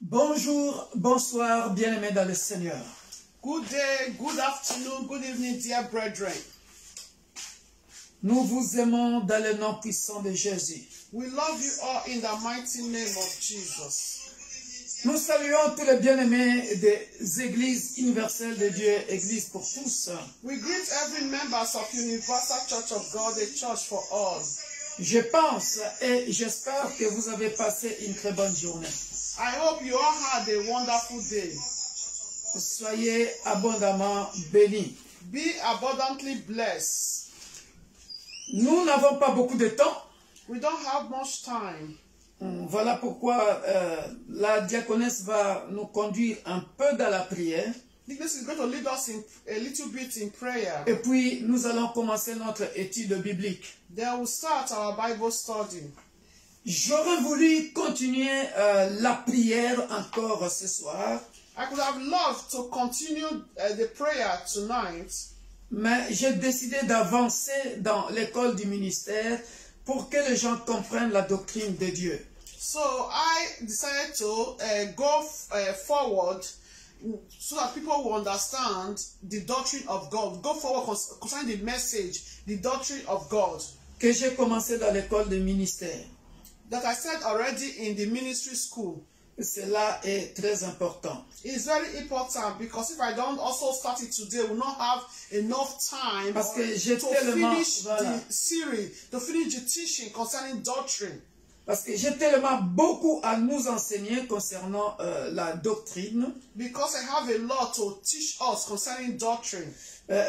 Bonjour, bonsoir, bien-aimés dans le Seigneur. Good day, good afternoon, good evening, dear brethren. Nous vous aimons dans le nom puissant de Jésus. We love you all in the mighty name of Jesus. Nous saluons tous les bien-aimés des églises universelles de Dieu, Église pour tous. We greet every members of Universal Church of God, a church for all. Je pense et j'espère que vous avez passé une très bonne journée. I hope you all had a wonderful day. Soyez abondamment bénis. Be abundantly blessed. Nous n'avons pas beaucoup de temps. We don't have much time. Voilà pourquoi la diaconesse va nous conduire un peu dans la prière. This is going to lead us in a little bit in prayer. Et puis nous allons commencer notre étude biblique. Then we'll start our Bible study. J'aurais voulu continuer la prière encore ce soir. I could have loved to continue the prayer tonight. Mais j'ai décidé d'avancer dans l'école du ministère pour que les gens comprennent la doctrine de Dieu. So I decided to go forward so that people will understand the doctrine of God. Go forward concerning the message, the doctrine of God. Que j'ai commencé dans l'école du ministère. That I said already in the ministry school. Cela est très important. It's very important because if I don't also start it today, we'll not have enough time Parce que j'ai to tellement, finish voilà. the series, to finish the teaching concerning doctrine. Parce que j'ai tellement beaucoup à nous enseigner concernant la doctrine. Because I have a lot to teach us concerning doctrine.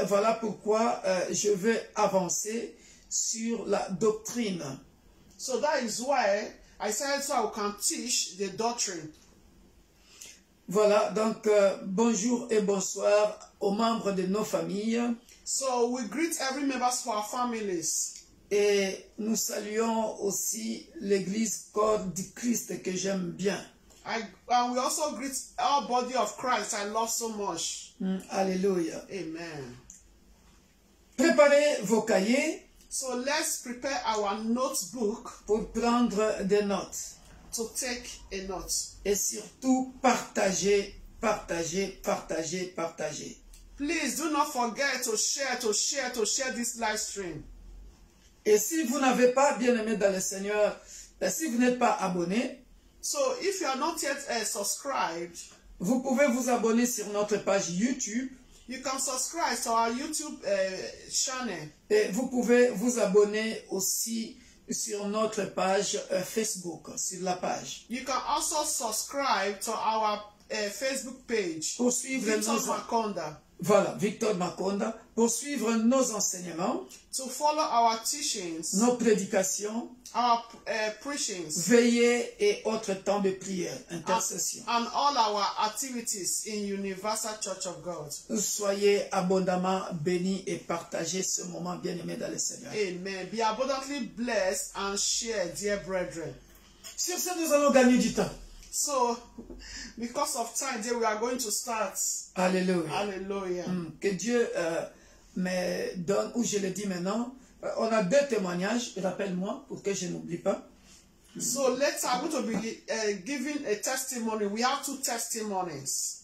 Voilà pourquoi je vais avancer sur la doctrine. So that is why I said so I can teach the doctrine. Voilà, donc bonjour et bonsoir aux membres de nos familles. So we greet every members for our families. Et nous saluons aussi l'église corps du Christ que j'aime bien. And we also greet our body of Christ I love so much. Alléluia. Amen. Préparez vos cahiers. So let's prepare our notebook Pour prendre des notes. to take a note. Et surtout partager, partager, partager, partager. Please do not forget to share this live stream. Et si vous n'avez pas bien aimé dans le Seigneur, si vous n'êtes pas abonné, So if you are not yet subscribed, vous pouvez vous abonner sur notre page YouTube. you can subscribe to our YouTube channel. Et vous pouvez vous abonner aussi sur notre page Facebook, sur la page. You can also subscribe to our Facebook page. Pour suivre Victor nos, Makonda. voilà, Victor Makonda, pour suivre nos enseignements, To follow our teachings, nos prédications, our preachings, veillées et autres temps de prière, intercession. and all our activities in Universal Church of God. Soyez abondamment bénis et partagez ce moment bien-aimé dans le Seigneur. Amen. Be abundantly blessed and share, dear brethren. Sur ce, nous allons gagner du temps. So, because of time, we are going to start. Alléluia. Hallelujah. Que Dieu me donne, ou je le dis maintenant, on a 2 témoignages, rappelle-moi, pour que je n'oublie pas. So later, I'm going to be giving a testimony. We have 2 testimonies.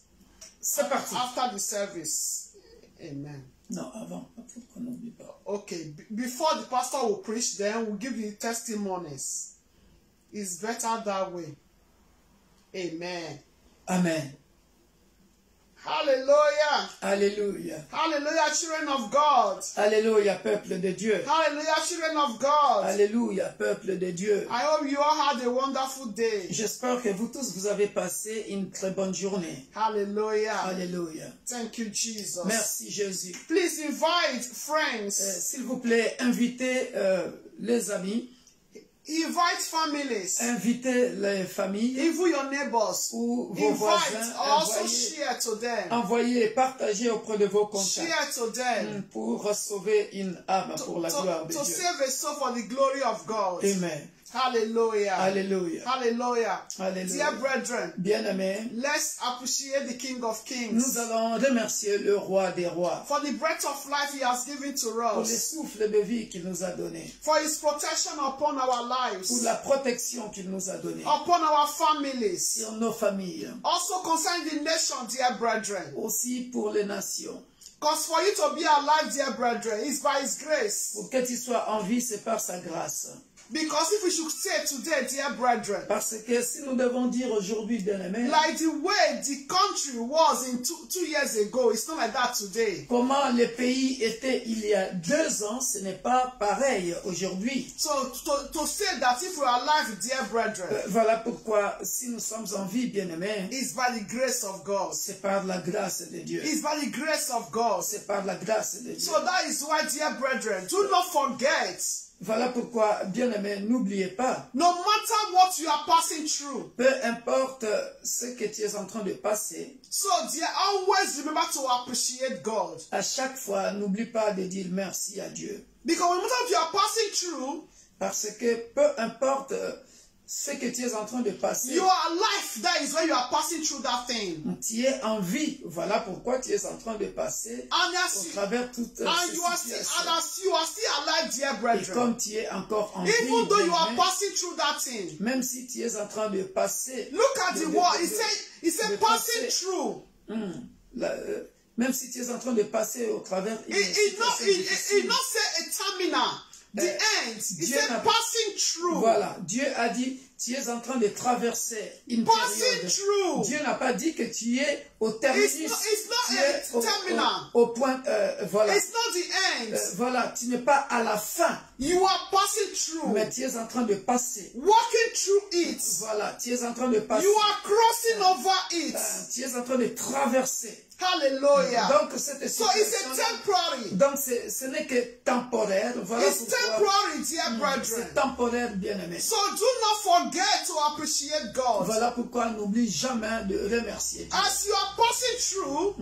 C'est parti. After the service. Amen. Non, avant, pour qu'on n'oublie pas. Okay, before the pastor will preach, then we'll give the testimonies. It's better that way. Amen. Amen. Hallelujah. Alléluia. Hallelujah, children of God. Alléluia, peuple de Dieu. Hallelujah, children of God. Alléluia, peuple de Dieu. I hope you all had a wonderful day. J'espère que vous tous, vous avez passé une très bonne journée. Hallelujah. Alléluia. Thank you, Jesus. Merci, Jésus. Please invite friends. S'il vous plaît, invitez les amis. Invite families. Invitez les familles. Even your neighbors. Ou vos voisins. Invite, also share to them. Envoyez, partagez auprès de vos contacts. Share to them. Pour sauver une âme pour la gloire de To Dieu. save a soul for the glory of God. Amen. Hallelujah. Alléluia. Hallelujah. Alléluia. Dear brethren, Bien-aimés, let's appreciate the King of Kings nous allons remercier le roi des rois for the breath of life he has given to pour les us, souffles de vie qu'il nous a donnés, for his protection upon our lives, pour la protection qu'il nous a donnée upon our families, sur nos familles, also concerning the nation, dear brethren. aussi pour les nations. Because for you to be alive, dear brethren, is by his grace. Pour que tu sois en vie, c'est par sa grâce. Because if we should say today, dear brethren, Parce que si nous devons dire aujourd'hui, bien-aimés, like the way the country was in two years ago, it's not like that today. comment le pays était il y a 2 ans, ce n'est pas pareil aujourd'hui. So to say that if we are alive, dear brethren, Voilà pourquoi, si nous sommes en vie, bien-aimés, it's by the grace of God. c'est par la grâce de Dieu. It's by the grace of God. C'est par la grâce de Dieu. So that is why, dear brethren, do not forget, Voilà pourquoi, bien-aimés, n'oubliez pas, no matter what you are passing through, peu importe ce que tu es en train de passer, so dear, always remember to appreciate God. à chaque fois, n'oublie pas de dire merci à Dieu. Because no matter what you are passing through, Parce que peu importe ce que tu es en train de passer, you are alive. That is why you are passing through that thing. tu es en vie. Voilà pourquoi tu es en train de passer And au as travers toutes ces you are situations. still alive, dear Et brethren. comme tu es encore en vie, Even though you are bien-aimé, passing through that thing, même si tu es en train de passer, look at the word. He de said passing passer, through. même si tu es en train de passer au travers une situation He difficile, not say a terminal. The end. He Dieu said n'a- passing through. voilà, Dieu a dit, tu es en train de traverser une Passing période. through. Dieu n'a pas dit que tu es au terminus. It's not Tu a es terminal. au point, voilà. It's not the end. Voilà, tu n'es pas à la fin, You are passing through. mais tu es en train de passer. Walking through it. Voilà, tu es en train de passer. You are crossing over it. Tu es en train de traverser. Hallelujah. Donc, cette So it's situation, a temporary. donc ce n'est que temporaire. Voilà It's pourquoi temporary, dear brethren. c'est temporaire, bien-aimé. So do not forget to appreciate God. Voilà pourquoi n'oublie jamais de remercier Dieu. As you are passing through,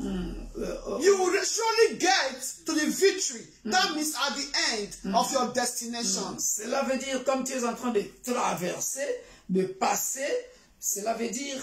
you will surely get to the victory. That means at the end of your destination. Cela veut dire, comme tu es en train de traverser, de passer, cela veut dire,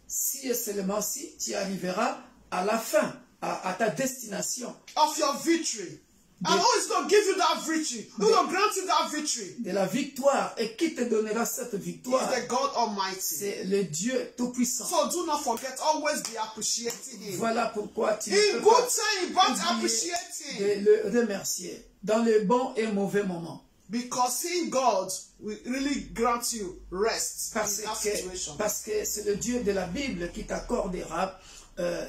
si et seulement si, tu arriveras à la fin, à ta destination. Of your victory. And who is going to give you that victory? Who will grant you that victory? De la victoire. Et qui te donnera cette victoire? Is the God Almighty. C'est le Dieu Tout-Puissant. So do not forget, always be appreciating Him. Voilà pourquoi tu ne In peux good pas time, but oublier appreciate Him. de le remercier dans le bon et mauvais moment. Because seeing God will really grant you rest Parce in that situation. que c'est le Dieu de la Bible qui t'accordera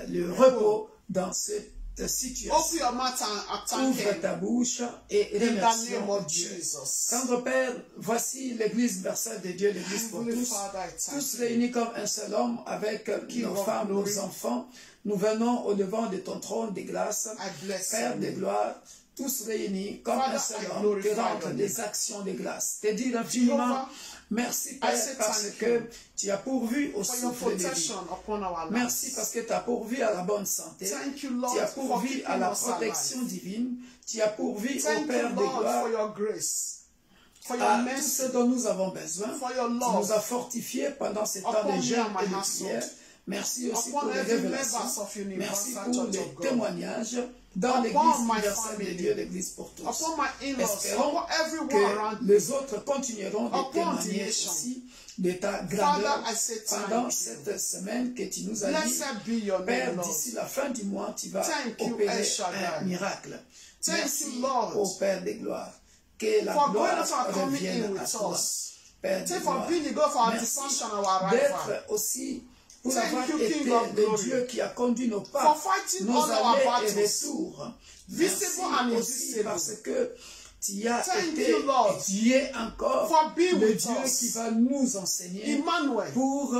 le repos dans cette situation. Open your mouth and thank Ouvre Him. ta bouche et In the remercie name of Dieu. Jesus. Tendre Père, voici l'église universelle de Dieu, l'église pour Heavenly tous, Father, I thank tous you. réunis comme un seul homme avec King nos of femmes, glory. nos enfants. Nous venons au devant de ton trône de grâce, I bless Père you. de gloire, tous réunis comme Father, un seul I homme, glorify te rendre your des name. actions de grâce. Te dire infiniment Jehovah, merci I Père say parce thank que you tu as pourvu au for your souffle de vie. protection upon our lives. Merci parce que tu as pourvu à la bonne santé. Thank you, Lord, Tu as for pourvu keeping à la us alive. protection divine. Tu as pourvu au Thank Père you, de Lord, gloire for your grace, for your à tout mercy, ce dont nous avons besoin. for your Tu nous love as fortifiés pendant ces temps upon de me jeûne and my et de household. prière. Merci aussi Upon pour les every révélations. members of Universal Merci Church pour of les God. témoignages dans Upon l'église my universelle de family. Dieu, l'église pour tous. Upon my in-laws, Espérons upon everyone que around me. les autres continueront de Upon the témoigner nation. aussi de ta grandeur Father, I say thank pendant you. cette semaine que tu nous as dit. Blessed be your Père, name, Lord. d'ici la fin du mois, tu vas Thank you, opérer El Shaddai. un miracle. Thank Merci you, Lord, au Père des gloires. Que la for gloire going out and coming revienne in à with toi. us. Père des Thank you for gloires. being the God for our Merci devotion and our arrival. d'être aussi pour Thank avoir you, été King of le glory. Dieu qui a conduit nos pas, For fighting nos all our allées battles, et retours. visible and Merci aussi invisible. parce que tu as Thank été you, Lord, et tu es encore for being le with Dieu us. qui va nous enseigner Emmanuel, pour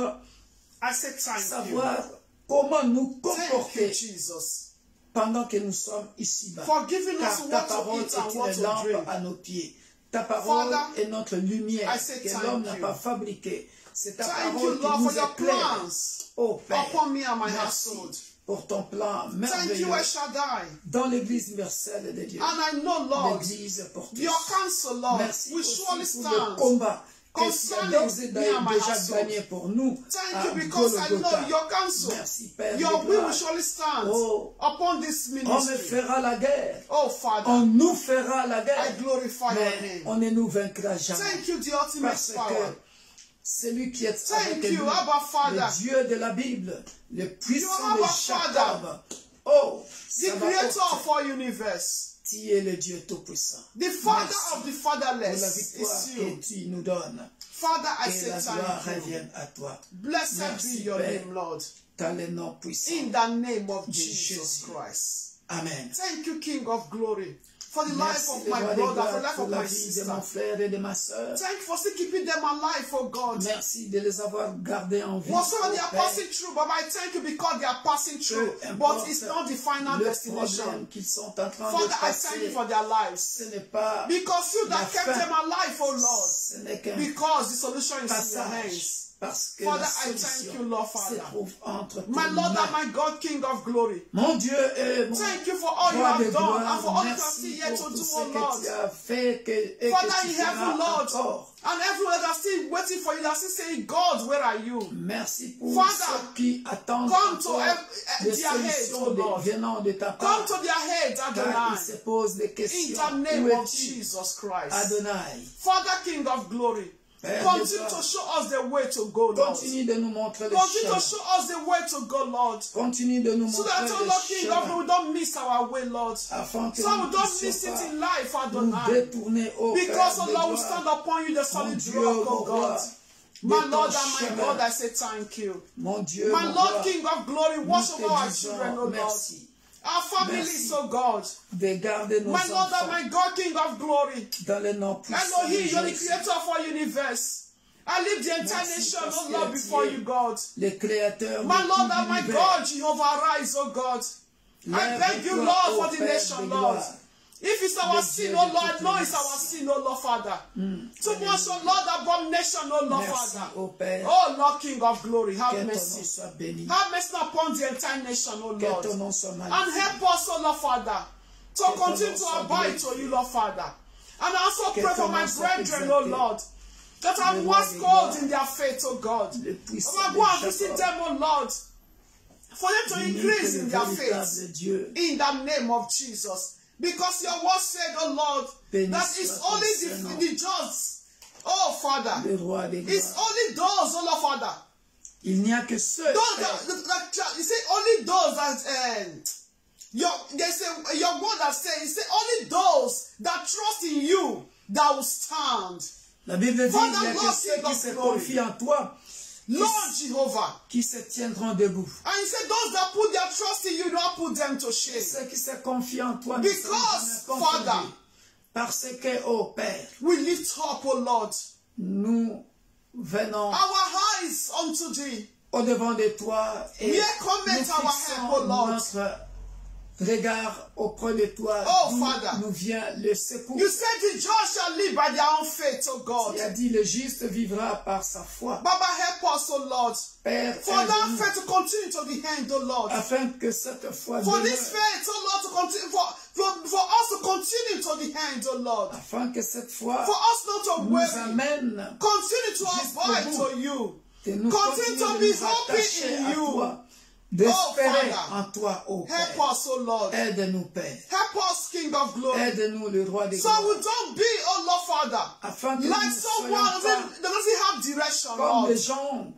I say thank you. savoir comment nous Thank you, comporter Jesus, pendant que nous sommes ici-bas. for giving us Car ta what to parole eat and est what une to lampe drink. à nos pieds. Ta parole Father, est notre lumière I say que thank l'homme n'a you. pas fabriquée. C'est ta Thank parole you, qui Lord, nous for your éclaire. plans Oh Père, upon me and my merci household. pour ton plan Thank merveilleux you, El Shaddai. dans l'église universelle de Dieu. And I know, Lord, L'église pour tous. your counsel, Lord, Merci will aussi surely pour le stand. combat que tu as d'ores et déjà gagné pour nous. Thank you because I know your counsel. Merci, Père. Your will will surely stand upon this On me ministry. fera la guerre. Oh, Father, On nous fera la I guerre. glorify your Mais name. on ne nous vaincra jamais. Thank you, the ultimate Parce power. que celui qui est Thank avec you, nous, Abba Father. le Dieu de la Bible, le puissant You de Abba Jacob. Oh, The ça va creator of porter. our universe. Tu es le Dieu tout-puissant. The father Merci of the pour la fatherless victoire is que you. tu nous donnes. Father, I Que say la gloire thank you. revienne à toi. Blessed Merci, be your Père. name, Lord. Dans le nom puissant. In the name of de Jesus Jésus. Christ. Amen. Thank you, King of Glory, for the life Merci, of le my roi des brother, for gloires, the life pour of la my vie de sister. mon frère et de ma sœur. Thank you for still keeping them alive, oh God. Merci de les avoir gardés en vie. Whatsoever they oh are Père. passing through, but I thank you because they are passing through, Peu but importe it's not the final le destination. problème qu'ils sont en train Father, de I thank you passer. for their lives. Ce n'est pas Because you la that kept fin. them alive, oh Lord. Ce n'est qu'un Because the solution is in your passage. hands. Parce que Father, la I thank solution you, Lord, se Father. trouve entre My tes Lord mains. and my God, King of Glory. Mon Dieu et mon Thank you for all you roi de have done gloire, and for all you merci continue yet pour to tout do, ce oh que Lord. tu as fait et Father que tu in feras heaven, Lord, encore. and everyone that's still waiting for you, that's still saying, God, where are you? Merci pour Father, ceux qui attendent come to encore des their heads, solutions oh Lord. venant de ta Come part. to their heads, Car Adonai. ils se posent des In questions. the name Où of es-tu, Jesus Christ. Adonai? Father, King of Glory, Père de continue gloire, to show us the way to go, Lord. continue de nous montrer le Continue to chemin. show us the way to go, Lord. Continue de nous So montrer that, oh le Lord, King of chemin. Glory, we don't miss our way, Lord. Afin que So nous we don't puissions miss it pas in life, nous Adonai. détourner au Because, Père oh de Lord, we gloire. stand upon you, the Mon solid Dieu, rock, mon oh roi, God. de My ton Lord and my chemin. God, I say thank you. Mon Dieu, My mon Lord, roi, King of Glory, nous watch te over our disons children, oh Lord. merci Our families, Merci. oh God. de garder nos My Lord and enfants my God, King of Glory. dans le nom puissant de Elohim, you're the Jésus. creator of our universe. I leave the entire Merci nation, parce oh que Lord, tu before es you, God. Le Créateur My de Lord tout and my l'univers. God, Jehovah, rise, oh God. I beg you, Lève-toi, Lord, ô for the Père nation, de Lord. gloire. If it's our Le sin, Dieu oh de Lord, toutes no, les it's our nations. sin, oh Lord, Father. Too much, oh Lord, abomination, oh Lord, Merci, Father. ô Père. Oh Lord, King of Glory, Que have ton nom mercy. soit béni. Have mercy upon the entire nation, oh Que Lord. ton nom soit And magnifié. help us, oh Lord, Father, to Que ton continue nom to soit abide to glorifié. you, Lord, Father. And I also Que pray ton for my nom soit brethren, exalté. oh Lord, that Le are roi once des called gloires. in their faith, oh God. Le puissant Oh, de go and visit Jacob. them, oh Lord, for them to L'unique increase et in le their faith. véritable Dieu. In the name of Jesus. Because your word said, oh Lord, Béni that it's soit ton only Saint-Nom. the just. Oh Father. Le roi des It's gloires. only those, oh Lord Father. Il n'y a que ceux Those Père, that you say only those that your word that says, you say only those that trust in you that will stand. la Bible dit Father, il n'y a que Lord, ceux King qui of se glory. confient en toi, Lord Jehovah. qui se tiendront debout. And you say those that put their trust in you, don't put them to shame. Ceux qui se confient en toi ne Because, seront jamais confondus. Father, Parce que, ô Père, we lift up, oh Lord, nous venons our eyes unto thee. au-devant de toi et Here nous cometh our fixons help, O Lord. notre regard auprès de toi, Oh, d'où Father. nous vient le secours. You said the just shall live by their own faith, oh God. Il a dit, le juste vivra par sa foi. Baba, help us, oh Lord. Père, For that aide-nous, faith to continue to the end, oh Lord. afin que cette foi For demeure, this faith, oh Lord, to continue, for us to continue to the end, oh Lord. afin que cette foi For us not to nous worry. amène, Continue to jusqu'au abide bout. to you. que nous Continue to continuions be de nous happy attacher in à you. toi, d'espérer Father. en toi, ô Help Père. us, oh Lord. Aide-nous, Père. Help us, King of glory. Aide-nous, le roi des So gloires, we don't be, oh Lord, Father, afin que like nous someone soyons pas that doesn't have direction, comme Lord. des gens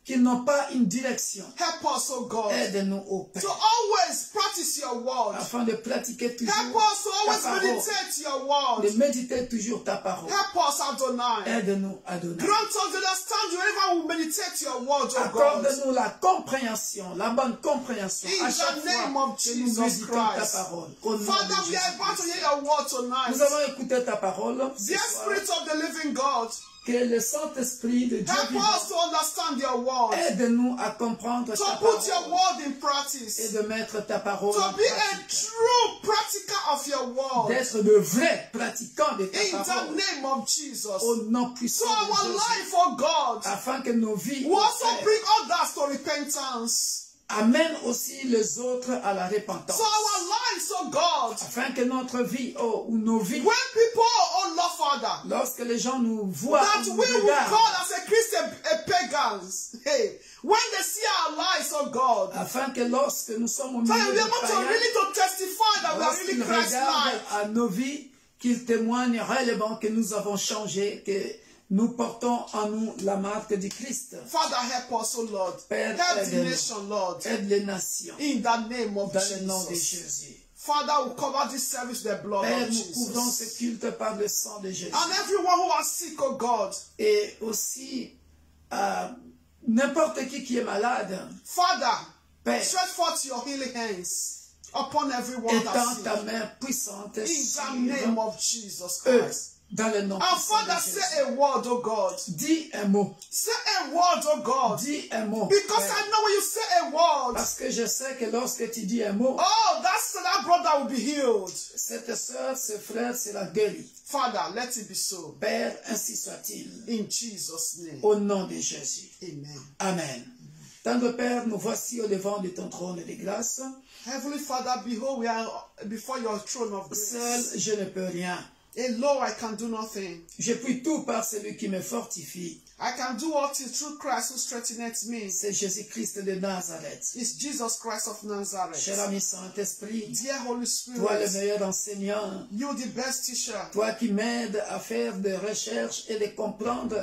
qui n'ont pas une direction. Help us, oh God, Aide-nous, ô Père, to always practice your word. afin de pratiquer toujours Help us to ta always parole, meditate your de word. méditer toujours ta parole. Help us, Adonai. Aide-nous, Adonai. Grant us to understand you whenever we meditate your word, oh God. Accorde-nous la compréhension, la bonne compréhension In à the chaque name fois of que nous Jesus méditons ta Christ. parole. Au nom de Father, we are about to Jésus-Christ. hear your word tonight. Nous avons écouté ta parole. ce Dear soir. Spirit of the living God, Que le Saint-Esprit de Dieu help vivant us to understand your word, aide-nous à comprendre to ta put your parole word in et practice, de mettre ta parole to en be a pratique. true practicer of your word. D'être de vrais pratiquants de ta In the parole. name of Jesus. Au nom So puissant our de Jésus. life, oh God, Afin que nos vies will also Père, bring others to repentance. amène aussi les autres à la repentance. So our lives, oh God, Afin que notre vie, ou nos vies, when people, oh Lord Father, lorsque les gens nous voient, that nous we will regardent, call as a Christian pagans, hey, when they see our lives, oh God, afin que lorsque nous sommes au so milieu they'll be des able to païens, really to testify that we are really lorsqu'ils Christ-like. regardent à nos vies, qu'ils témoignent réellement que nous avons changé, que nous portons en nous la marque du Christ. Father, help us, oh Lord. Père, Help the aide-nous. nation, Lord. Aide les nations, In the name of dans le nom de Jesus. Jésus. Father, we cover this service with the blood Père, of nous couvrons ce Jesus. culte par le sang de Jésus. And everyone who are sick, oh God, Et aussi, n'importe qui est malade, Father, Père, stretch forth your healing hands upon everyone that's étends sick. ta main puissante In sur the name of Jesus eux, Christ. dans le nom And puissant de Father, Jésus. say a word, oh God. Dis un mot. Say a word, oh God. Dis un mot. Because Père. I know when you say a word, Parce que je sais que lorsque tu dis un mot, oh, that brother will be healed. cette soeur, ce frère sera guéri. Father, let it be so. Père, ainsi soit-il. In Jesus' name. Au nom de Jésus. Amen. Amen. Tendre Père, nous voici au devant de ton trône de grâce. Heavenly Father, behold, we are before your throne of Seul, grace. je ne peux rien. Alone, I can do nothing. Je puis tout par celui qui me fortifie. I can do all things through Christ who strengtheneth me. C'est Jésus-Christ de Nazareth. It's Jesus Christ of Nazareth. Cher ami Saint-Esprit, Dear Holy toi le Spirit, meilleur enseignant, you the best teacher. toi qui m'aides à faire des recherches et de comprendre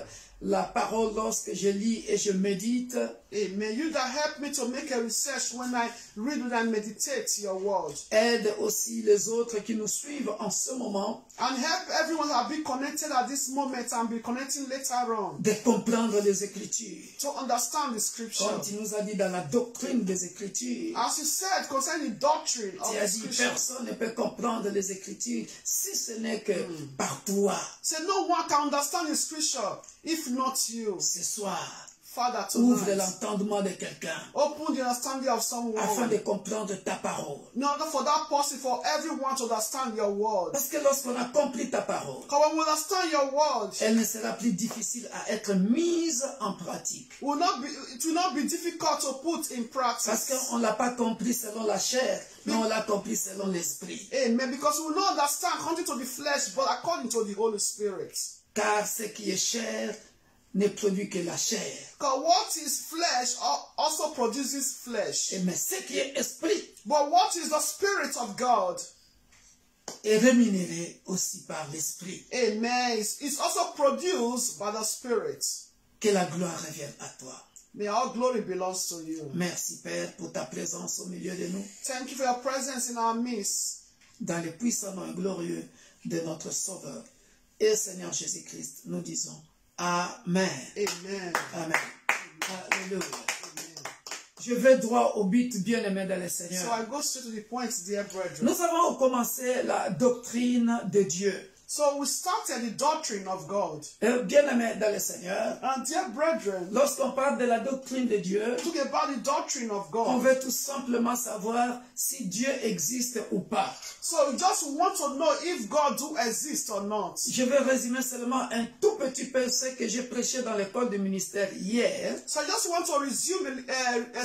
la parole lorsque je lis et je médite, Amen. You that help me to make a research when I read and meditate your word. aide aussi les autres qui nous suivent en ce moment And help everyone that be connected at this moment and be connecting later on de comprendre les Écritures. to understand the scripture. Comme tu nous as dit dans la doctrine des Écritures, As you said concerning the doctrine of tu the as dit scripture. personne ne peut comprendre les Écritures si ce n'est que par toi. Say no one can understand the scripture if not you. Ce soir, Father, ouvre tonight, l'entendement de quelqu'un open the understanding of someone afin de comprendre ta parole. in order for that person, for everyone to understand your word. Parce que lorsqu'on a compris ta parole, Because when we understand your word, elle ne sera plus difficile à être mise en pratique. it will not be difficult to put in Parce practice. qu'on ne l'a pas compris selon la chair, mais on l'a compris selon l'esprit. Amen. Because we will not understand according to the flesh, but according to the Holy Spirit. Car ce qui est chair ne produit que la chair. Because what is flesh also produces flesh. Mais ce qui est esprit But what is the Spirit of God? est rémunéré aussi par l'esprit. Amen. It's also produced by the Spirit. Que la gloire revienne à toi. May all glory belongs to you. Merci Père pour ta présence au milieu de nous. Thank you for your presence in our midst. Dans le puissant nom glorieux de notre Sauveur et Seigneur Jésus-Christ, nous disons Amen. Amen. Amen. Alléluia. Je vais droit au but, bien-aimé dans le Seigneur. So I go straight to the point, dear brethren. Nous avons commencé la doctrine de Dieu. So we started the doctrine of God. Bien-aimé dans le Seigneur, And dear brethren, lorsqu'on parle de la doctrine de Dieu, talk about the doctrine of on God. veut tout simplement savoir si Dieu existe ou pas. So we just want to know if God do exist or not. Je vais résumer seulement un tout petit peu ce que j'ai prêché dans l'école du ministère hier. So I just want to resume,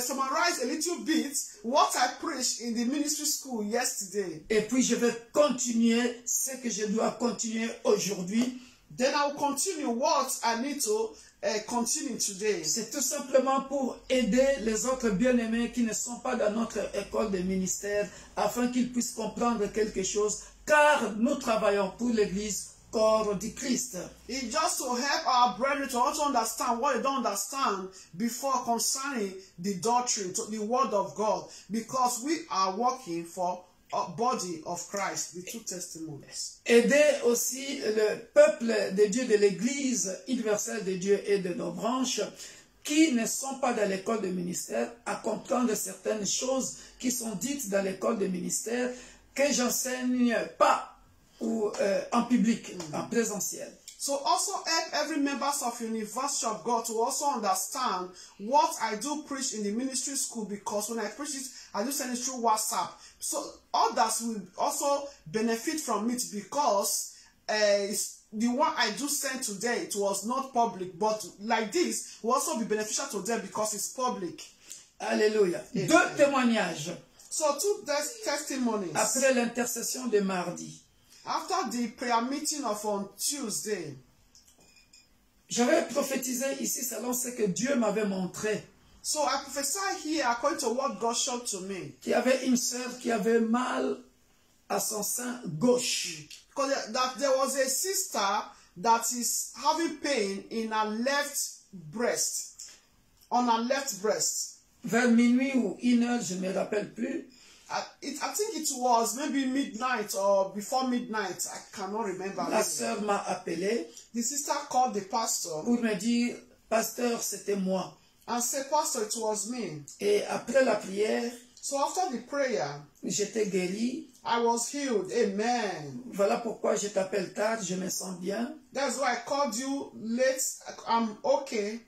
summarize a little bit what I preached in the ministry school yesterday. Et puis je vais continuer ce que je dois continuer aujourd'hui. Then I will continue what I need to continue today. C'est tout simplement pour aider les autres bien-aimés qui ne sont pas dans notre école de ministère afin qu'ils puissent comprendre quelque chose, car nous travaillons pour l'Église, corps du Christ. It's just to help our brethren to also understand what they don't understand before concerning the doctrine, the word of God, because we are working for a body of Christ, the two testimonies. Aider aussi le peuple de Dieu, de l'Église universelle de Dieu et de nos branches qui ne sont pas dans l'école de ministère à comprendre certaines choses qui sont dites dans l'école de ministère que j'enseigne pas ou en public, en présentiel. So also help every members of University of God to also understand what I do preach in the ministry school, because when I preach it, I do send it through WhatsApp. So others will also benefit from it, because the one I do send today, it was not public, but like this will also be beneficial to them because it's public. Alléluia. Amen. 2 témoignages So 2 testimonies. après l'intercession de mardi. After the prayer meeting of on Tuesday, J'avais prophétisé ici selon ce que Dieu m'avait montré. so I prophesy here according to what God showed to me. Qu'il y avait une sœur qui avait mal à son sein gauche. Because that there was a sister that is having pain in her left breast, on her left breast. Vers minuit ou 1h, je ne me rappelle plus. I think it was maybe midnight or before midnight. I cannot remember. La sœur m'a appelé The sister called the pastor pour me dire, pasteur, c'était moi. and said, Pastor, it was me. Et après la prière, So after the prayer, j'étais guéri. I was healed. Amen. Voilà pourquoi je t'appelle tard, je me sens bien. That's why I called you late. I'm okay.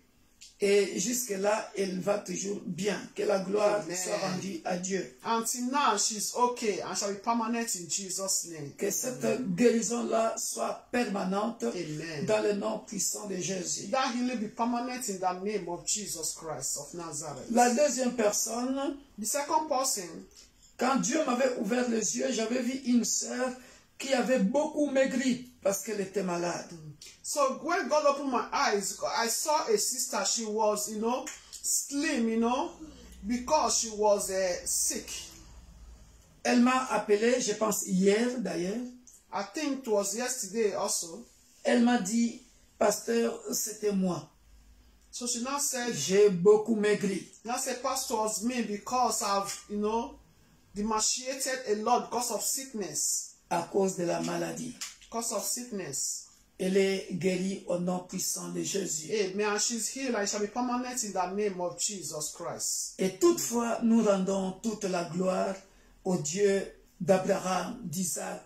Et jusque-là, elle va toujours bien. Que la gloire Amen. soit rendue à Dieu. Until now, she's okay and shall be permanent in Jesus' name. Que cette guérison-là soit permanente Amen. dans le nom puissant de Jésus. That healing be permanent in the name of Jesus Christ of Nazareth. La deuxième personne, The second person, quand Dieu m'avait ouvert les yeux, j'avais vu une sœur qui avait beaucoup maigri parce qu'elle était malade. so when God opened my eyes, I saw a sister. She was, slim, because she was sick. Elle m'a appelé, je pense hier d'ailleurs. I think it was yesterday also. Elle m'a dit, pasteur, c'était moi. So she now said, J'ai beaucoup maigri. Pastor, was me because I've, emaciated a lot because of sickness. À cause de la maladie. Because of sickness. Elle est guérie au nom puissant de Jésus. Amen. She's healed and shall be permanent in the name of Jesus Christ. Et toutefois, nous rendons toute la gloire au Dieu d'Abraham, d'Isaac,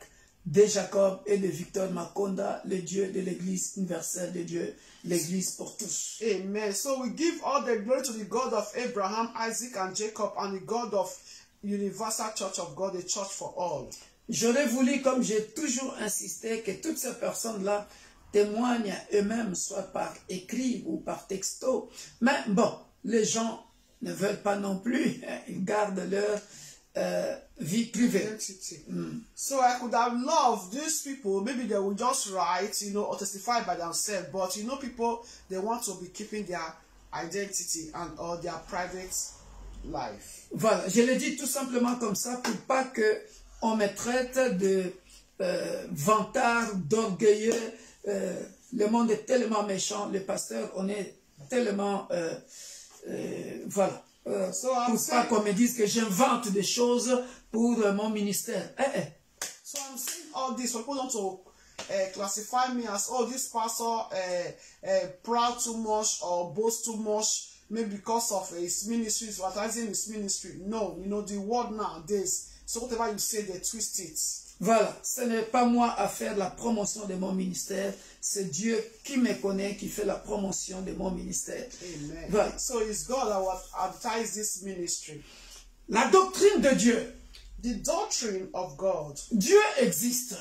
de Jacob et de Victor Makonda, le Dieu de l'Église universelle de Dieu, l'Église pour tous. Amen. So we give all the glory to the God of Abraham, Isaac, and Jacob, and the God of Universal Church of God, the church for all. J'aurais voulu, comme j'ai toujours insisté, que toutes ces personnes-là témoignent eux-mêmes, soit par écrit ou par texto. Mais bon, les gens ne veulent pas non plus, ils gardent leur vie privée. So I could have loved these people. Maybe they would just write, or testify by themselves. But people, they want to be keeping their identity or their private life. Voilà, je le dis tout simplement comme ça pour pas que on me traite de vantard, d'orgueilleux. Le monde est tellement méchant, le pasteur, on est tellement... voilà. Pour pas qu'on me dise que j'invente des choses pour mon ministère. So I'm saying all this for people not to classify me as, this pastor proud too much or boast too much, maybe because of his ministry, he's advertising his ministry. No, the world nowadays, so whatever you say, they twist it. Voilà, ce n'est pas moi à faire la promotion de mon ministère, c'est Dieu qui me connaît, qui fait la promotion de mon ministère. Amen. Voilà. So it's God that will advertise this ministry. La doctrine de Dieu. The doctrine of God. Dieu existe.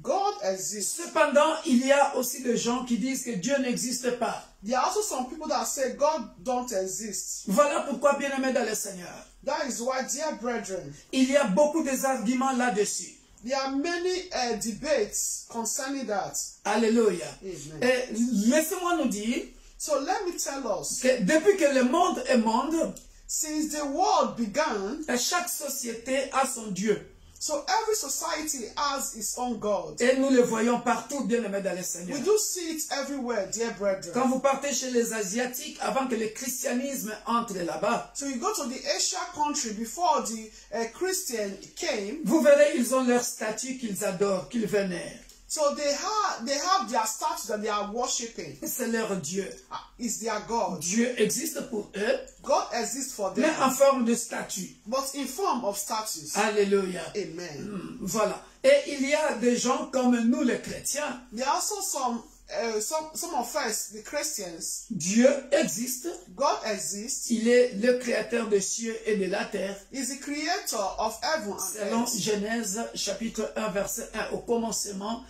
God exists. Cependant, il y a aussi des gens qui disent que Dieu n'existe pas. There are also some people that say God don't exist. Voilà pourquoi, bien-aimés dans le Seigneur, That is why, dear brethren, il y a beaucoup d'arguments là-dessus. there are many debates concerning that. Alléluia. Amen. Et laissez-moi nous dire So let me tell us, que depuis que le monde est monde, since the world began, chaque société a son Dieu. so every society has its own God. Et nous le voyons partout, bien-aimés dans le Seigneur. We do see it everywhere, dear brethren. Quand vous partez chez les Asiatiques, avant que le christianisme entre là-bas, So you go to the Asia country before the Christian came. vous verrez, ils ont leur statue qu'ils adorent, qu'ils vénèrent. So they have their statues that they are worshiping. C'est leur Dieu. It's their God. Dieu existe pour eux, God exists for them, mais en forme de statue. but in form of statues. Alléluia. Amen. Voilà. Et il y a des gens comme nous, les chrétiens. There are also some of us, the Christians. Dieu existe. God exists. Il est le créateur des cieux et de la terre. He's the creator of heaven and Selon earth. Genèse chapitre 1 verset 1, au commencement,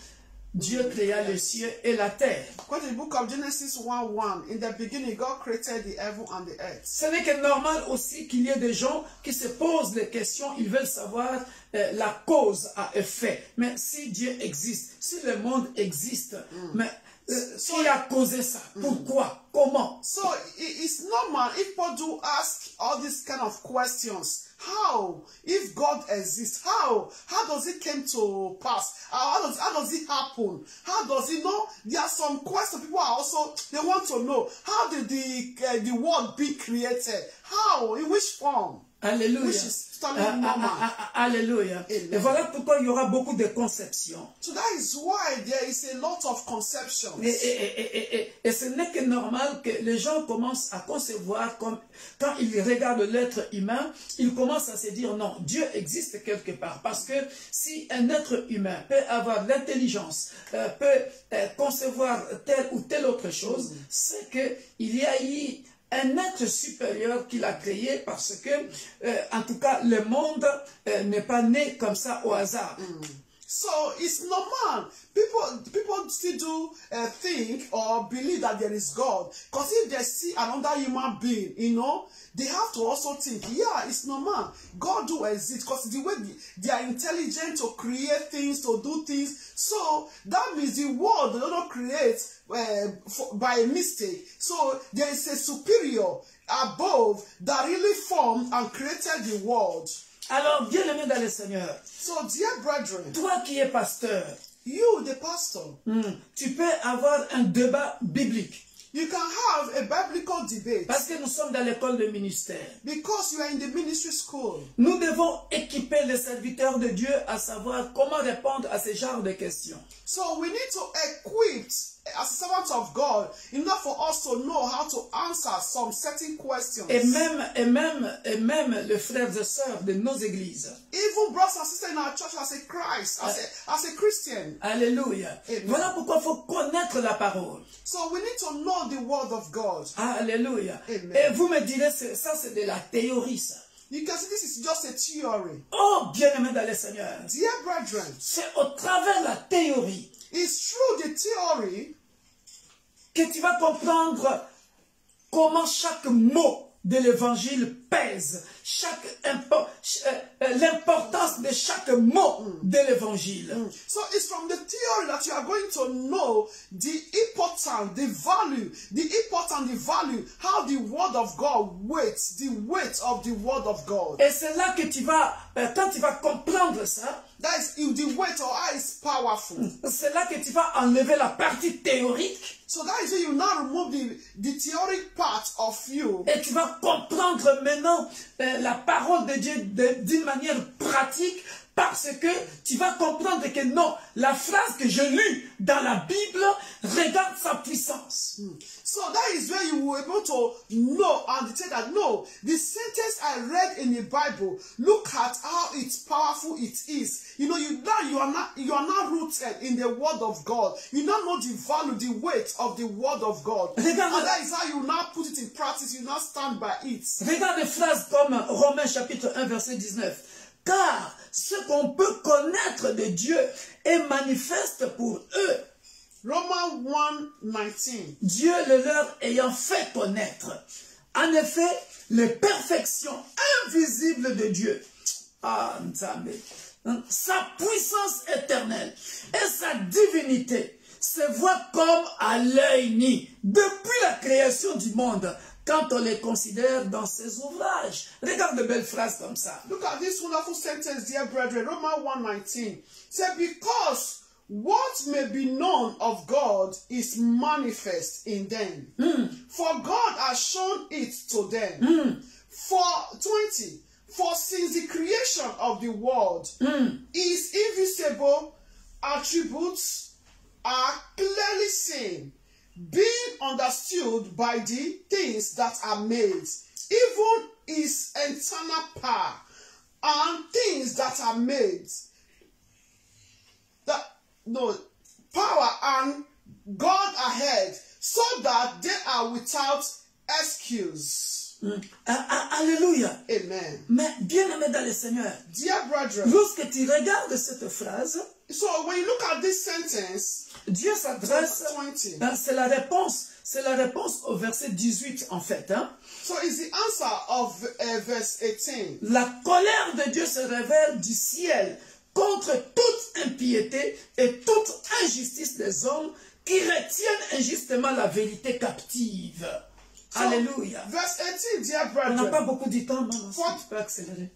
Dieu créa les cieux et la terre. Go to the book of Genesis 1:1. In the beginning, God created the heaven and the earth. Ce n'est que normal aussi qu'il y ait des gens qui se posent des questions, ils veulent savoir la cause à effet. Mais si Dieu existe, si le monde existe, mais qui a causé ça? Pourquoi? Comment? So it's normal if people do ask all these kind of questions. How? If God exists, how? How does it came to pass? How does it happen? How does it know? There are some questions people are also, they want to know. How did the world be created? How? In which form? Alléluia. Which is totally normal. Alléluia. Et voilà pourquoi il y aura beaucoup de conceptions. So that is why there is a lot of conceptions. Et ce n'est que normal que les gens commencent à concevoir comme quand ils regardent l'être humain, ils commencent à se dire non, Dieu existe quelque part. Parce que si un être humain peut avoir l'intelligence, peut concevoir telle ou telle autre chose, c'est qu'il y a eu un être supérieur qu'il a créé parce que, en tout cas, le monde n'est pas né comme ça au hasard. So it's normal. People still do think or believe that there is God. Because if they see another human being, you know, they have to also think, yeah, it's normal. God do exist because the way they are intelligent to create things, to do things. So that means the world they don't create by a mistake. So there is a superior above that really formed and created the world. Alors, bien-aimé dans le Seigneur, so, dear brethren, toi qui es pasteur, you, the pastor, tu peux avoir un débat biblique. You can have a biblical debate. Parce que nous sommes dans l'école de ministère. Because you are in the ministry school. Nous devons équiper les serviteurs de Dieu à savoir comment répondre à ce genre de questions. So we need to equip as a servant of God in order for us to know how to answer some certain questions. Et même les frères et sœurs de nos églises. Even brothers and sisters in our church as a Christ, as a Christian. Alléluia. Amen. Voilà pourquoi il faut connaître la parole. So we need to know the word of God. Alléluia. Amen. Et vous me direz, ça c'est de la théorie ça. You can see this is just a theory. Oh, bien-aimé dans le Seigneur. Dear brethren, c'est au travers de la théorie. It's through the theory que tu vas comprendre comment chaque mot de l'évangile pèse, l'importance de chaque mot de l'évangile. So it's from the theory that you are going to know the importance, the value, how the word of God weighs, the weight of the word of God. Et c'est là que tu vas, quand tu vas comprendre ça, that is the weight or how it's powerful. C'est là que tu vas enlever la partie théorique. So that is why you now remove the theoric part of you. Et tu vas comprendre maintenant la parole de Dieu d'une manière pratique, parce que tu vas comprendre que non, la phrase que je lis dans la Bible regarde sa puissance. So that is where you will be able to know and say that no, the sentence I read in the Bible, look at how it's powerful it is. You know, you are not rooted in the word of God. You now know the value, the weight of the word of God. And that is how you now put it in practice, you now stand by it. Regarde des phrases comme Romains chapitre 1 verset 19. Car ce qu'on peut connaître de Dieu est manifeste pour eux. Romans 1:19. Dieu le leur ayant fait connaître. En effet, les perfections invisibles de Dieu. Ah, Nzambe. Sa puissance éternelle et sa divinité se voient comme à l'œil nu depuis la création du monde, quand on les considère dans ses ouvrages. Regarde de belles phrases comme ça. Look at this wonderful sentence, dear brethren. Romans 1:19. Say, because what may be known of God is manifest in them. For God has shown it to them. For 20. For since the creation of the world, His invisible attributes are clearly seen, being understood by the things that are made, even His eternal power, and things that are made, power and God ahead, so that they are without excuse. Alléluia. Amen. Mais bien aimé dans le Seigneur, Dear brethren, lorsque tu regardes cette phrase, so when you look at this sentence, Dieu s'adresse, verse 20, c'est la réponse au verset 18 en fait. Hein. so it's the answer of verse 18. La colère de Dieu se révèle du ciel contre toute impiété et toute injustice des hommes qui retiennent injustement la vérité captive. So, Alléluia. Verse 18, dear On n'a pas brethren, beaucoup de temps, maman, si tu peux accélérer.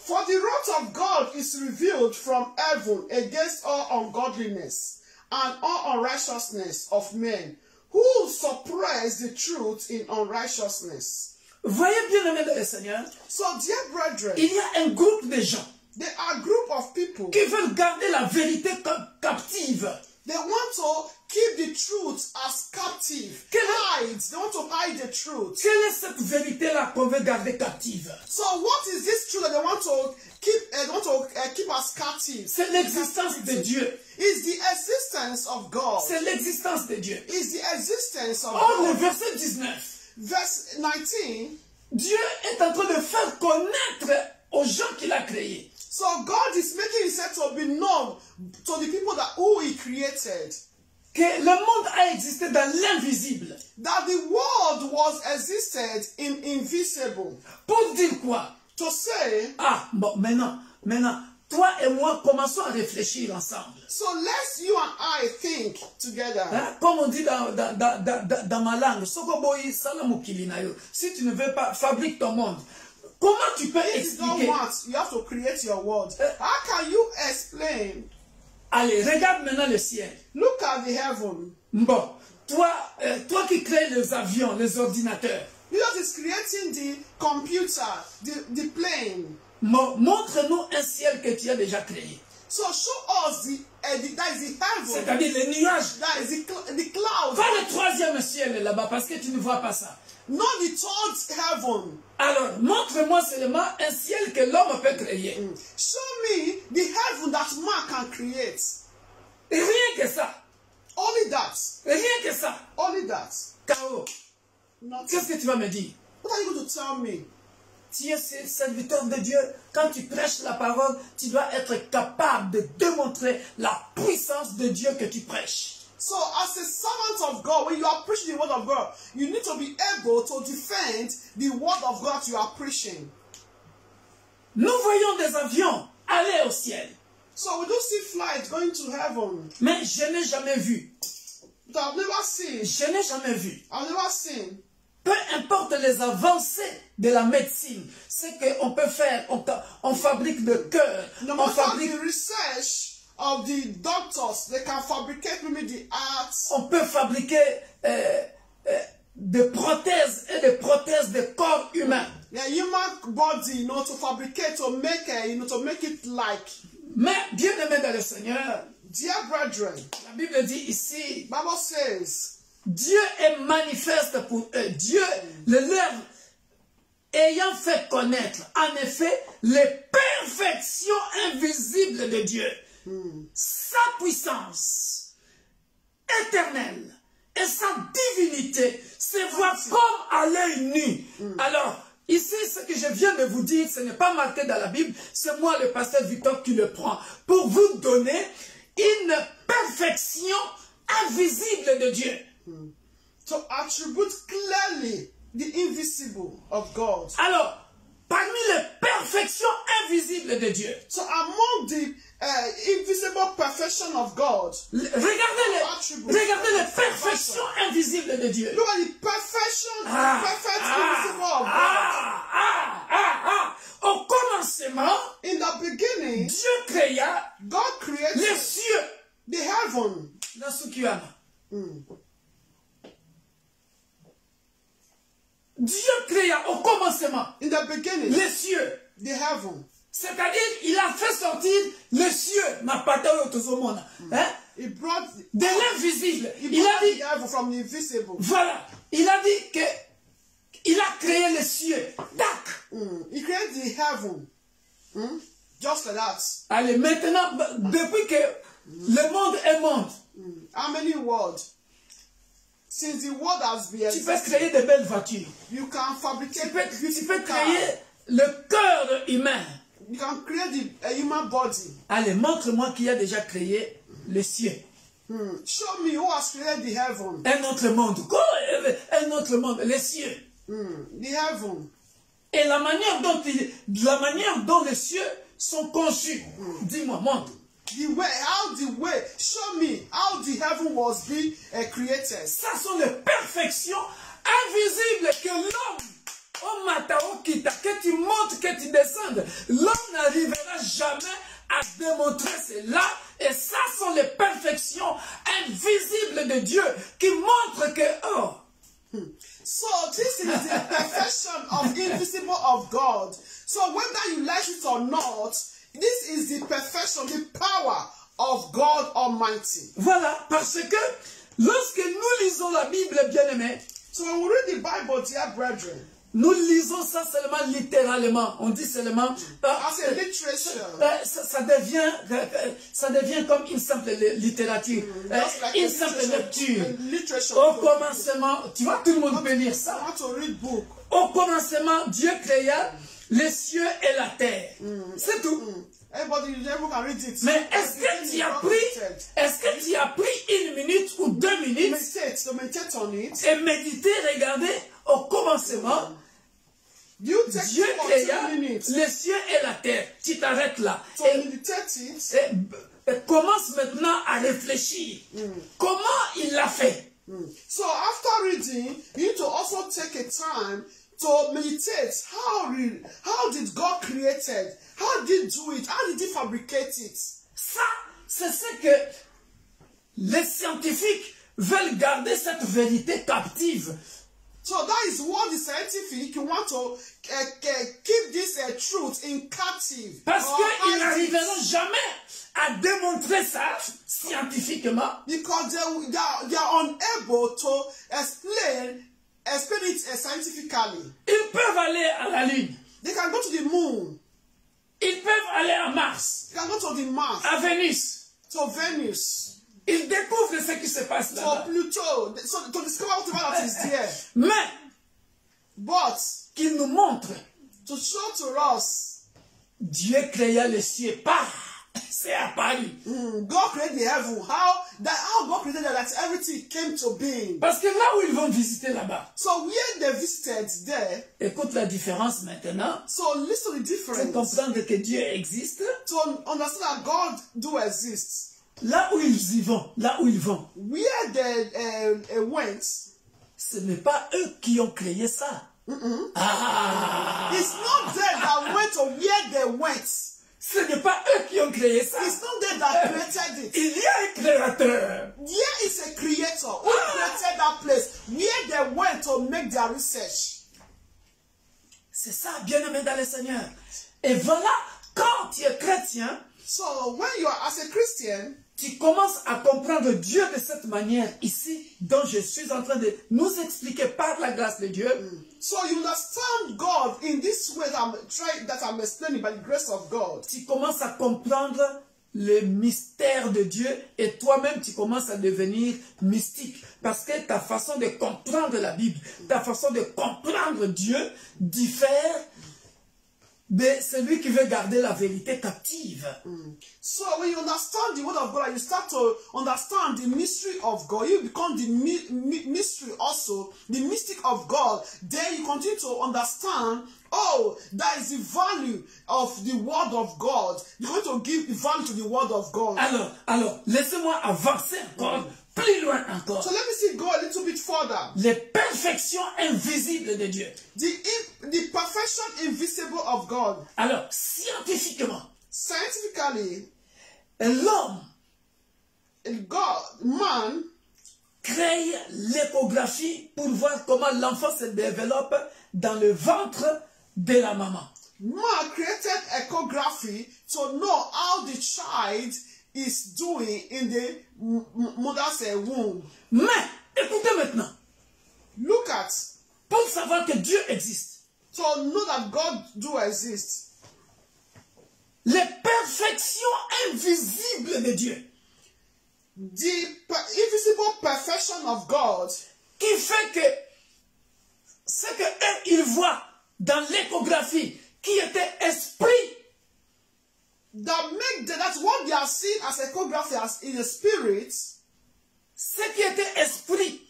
for the wrath of God is revealed from heaven against all ungodliness and all unrighteousness of men who suppress the truth in unrighteousness. Voyez bien aimé dans le Seigneur, So, dear brethren, il y a un groupe de gens there are a group of people, qui veulent garder la vérité captive. they want to keep the truth as captive. They want to hide the truth. Quelle est cette vérité-là qu'on veut garder captive? So what is this truth that they want to keep as captive? C'est l'existence de Dieu. It's the existence of God. C'est l'existence de Dieu. It's the existence of Or, le God. verset 19, Verse 19. Dieu est en train de faire connaître aux gens qu'il a créés So God is making himself to be known to the people who he created. que le monde a existé dans l'invisible. That the world was existed in invisible. Pour dire quoi? To say, Ah, bon, maintenant, toi et moi, commençons à réfléchir ensemble. so let's you and I think together. Hein? Comme on dit dans ma langue, Sokoboyi Salamukili Nayo. Si tu ne veux pas, fabrique ton monde. Comment tu peux If you don't expliquer? want, you have to create your world. How can you explain? Allez, regarde maintenant le ciel. Look at the heaven. Bon, toi qui crées les avions, les ordinateurs, Jesus is creating the computer, the plane. montre-nous un ciel que tu as déjà créé. So show us that is the heaven. C'est-à-dire les nuages. That is the clouds. Pas le troisième ciel là-bas, parce que tu ne vois pas ça. Not the third heaven. Alors, montre-moi seulement un ciel que l'homme peut créer. Show me the heaven that man can create. Et rien que ça. Only that. Rien que ça. Only that. K.O. Nothing. Qu'est-ce que tu vas me dire? What are you going to tell me? Tu es serviteur de Dieu. Quand tu prêches la parole, tu dois être capable de démontrer la puissance de Dieu que tu prêches. So, as a servant of God, when you are preaching the word of God, you need to be able to defend the word of God you are preaching. Nous voyons des avions aller au ciel. So, we do see flights going to heaven. Mais je n'ai jamais vu. But I've never seen. Je n'ai jamais vu. I've never seen. Peu importe les avancées de la médecine, ce qu'on peut faire, on fabrique le cœur, No on matter fabrique, the research of the doctors, they can fabricate maybe the hearts. on peut fabriquer des prothèses et des prothèses de corps humain. Yeah, human body, to fabricate, to make it like. Mais bien aimé dans le Seigneur, Dear brethren, la Bible dit ici, Bible says, Dieu est manifeste pour eux. Dieu, le leur ayant fait connaître, en effet, les perfections invisibles de Dieu. Sa puissance éternelle et sa divinité se voient comme à l'œil nu. Alors, ici, ce que je viens de vous dire, ce n'est pas marqué dans la Bible, c'est moi, le pasteur Victor, qui le prend, pour vous donner une perfection invisible de Dieu. to attribute clearly the invisible of God. Alors, parmi les perfections invisibles de Dieu, So among the invisible perfection of God, regardez les perfections invisibles de Dieu. look at the perfect invisible of God. Au commencement, In the beginning, Dieu créa God les created cieux. the heaven. Dans Sukiyama. Dieu créa au commencement In the beginning, les cieux. the heaven. C'est-à-dire, il a fait sortir les cieux. Hein? He brought De l'invisible. he Il a brought dit, the heaven from the invisible. voilà. Il a dit que il a créé les cieux. Tac. He created the heaven. Just like that. Allez, maintenant, depuis que le monde est monde, How many words? Since the world has been Tu peux existing, créer de belles voitures. you can Tu fabricate peux beautiful cars. créer le cœur humain. You can create a human body. Allez, montre-moi qui a déjà créé le ciel. Show me who has created the heaven. Un autre monde. Quoi? Un autre monde, les cieux. The heaven. Et la manière dont les cieux sont conçus. Dis-moi, montre. Show me how the heaven was being created. Ça sont les perfections invisibles que l'homme, au matao kita, que tu montes, que tu descendes, l'homme n'arrivera jamais à démontrer cela. Et ça sont les perfections invisibles de Dieu qui montrent que, oh, so this is the perfection of invisible of God. So whether you like it or not, this is the perfection, the power of God Almighty. Voilà, parce que lorsque nous lisons la Bible, bien-aimés, so when we read the Bible, dear brethren, nous lisons ça seulement littéralement. On dit seulement... as a literature. Ça devient comme une simple littérature. Like une simple lecture. Literature. Au commencement, tu vois, tout le monde peut lire ça. I want to read book. Au commencement, Dieu créa les cieux et la terre. C'est tout. Everybody can read it. Mais est-ce que tu as pris une minute ou 2 minutes meditate on it. et méditer, regarder au commencement, You take Dieu 2 or 3 créa minutes. les cieux et la terre. Tu t'arrêtes là. So meditate it. Et commence maintenant à réfléchir. Comment il l'a fait? So after reading, you need to also take a time to meditate. How did God create it? How did he do it? How did he fabricate it? Ça, c'est ce que les scientifiques veulent garder cette vérité captive. So that is what the scientific want to keep this truth in captive. Parce qu'ils n'arriveront jamais à démontrer ça scientifiquement. Because they are unable to explain it scientifically. Ils peuvent aller à la Lune. They can go to the moon. Ils peuvent aller à Mars. They can go to the Mars. À Vénus. To Venus. Ils découvrent ce qui se passe là-bas. To Pluto. So to discover whatever that is there. Mais, but qu'ils nous montrent, to show to us, Dieu créa les cieux. C'est apparu. God created the heaven. How God created that everything came to being. Parce que là où ils vont visiter là-bas. So where they visited there. Écoute la différence maintenant. So listen to the difference. Pour comprendre que Dieu existe. To understand that God do exist. Là où ils y vont, where they went, ce n'est pas eux qui ont créé ça. Ah. It's not them that went to where they went. Ce n'est pas eux qui ont créé ça. It's not them that created it. Il y a un créateur. There is a creator who created that place where they went to make their research. C'est ça, bien-aimé dans le Seigneur. Et voilà, quand tu es chrétien, so when you are as a Christian, tu commences à comprendre Dieu de cette manière ici, dont je suis en train de nous expliquer par la grâce de Dieu. So you understand God in this way that I'm explaining by the grace of God. Tu commences à comprendre le mystère de Dieu et toi-même tu commences à devenir mystique. Parce que ta façon de comprendre la Bible, ta façon de comprendre Dieu diffère de celui qui veut garder la vérité captive. So when you understand the word of God and you start to understand the mystery of God, you become the mystery also, the mystic of God. Then you continue to understand, oh, that is the value of the word of God. You're going to give the value to the word of God. Alors, laissez-moi avancer encore, plus loin encore. So let me see go a little bit further. Les perfections invisibles de Dieu. The perfection invisible of God. Alors, scientifiquement, scientifically, l'homme, man, crée l'échographie pour voir comment l'enfant se développe dans le ventre de la maman. Man created echography to know how the child is doing in the mother's womb. Mais, écoutez maintenant. Look at. Pour savoir que Dieu existe. To know that God do exist. Les perfections invisibles de Dieu. The invisible perfection of God. qui fait que ce que eux, ils voient dans l'échographie, qui était esprit, that make that what they are seeing as echography as in the spirit, ce qui était esprit,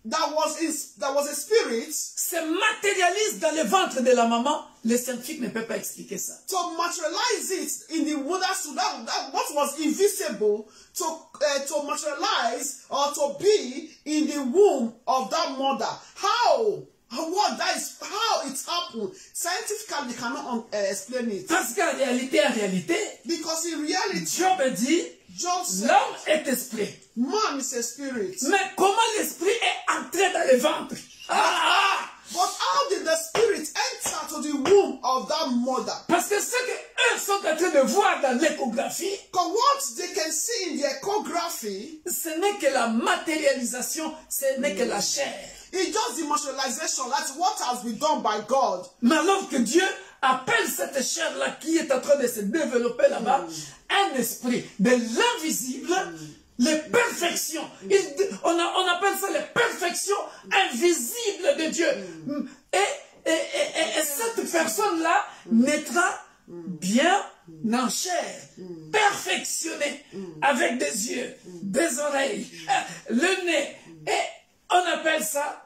that was a spirit, se matérialise dans le ventre de la maman. Les scientifiques ne peuvent pas expliquer ça. to materialize it in the womb, so that what was invisible to materialize or to be in the womb of that mother. How it happened? Scientifically, they cannot explain it. Parce qu'en réalité, Because in reality, Job dit, Job said, l'homme est esprit. man is a spirit. Mais comment l'esprit est entré dans le ventre? But how did the spirit enter to the womb of that mother? Parce que ce que eux sont en train de voir dans l'échographie, Because what they can see in the echography, ce n'est que la matérialisation, ce n'est que la chair. it's just the materialization. That's what has been done by God. Mais alors que Dieu appelle cette chair-là qui est en train de se développer là-bas, un esprit de l'invisible, les perfections. On appelle ça les perfections invisibles de Dieu. Et cette personne-là naîtra bien en chair, perfectionnée, avec des yeux, des oreilles, le nez. Et on appelle ça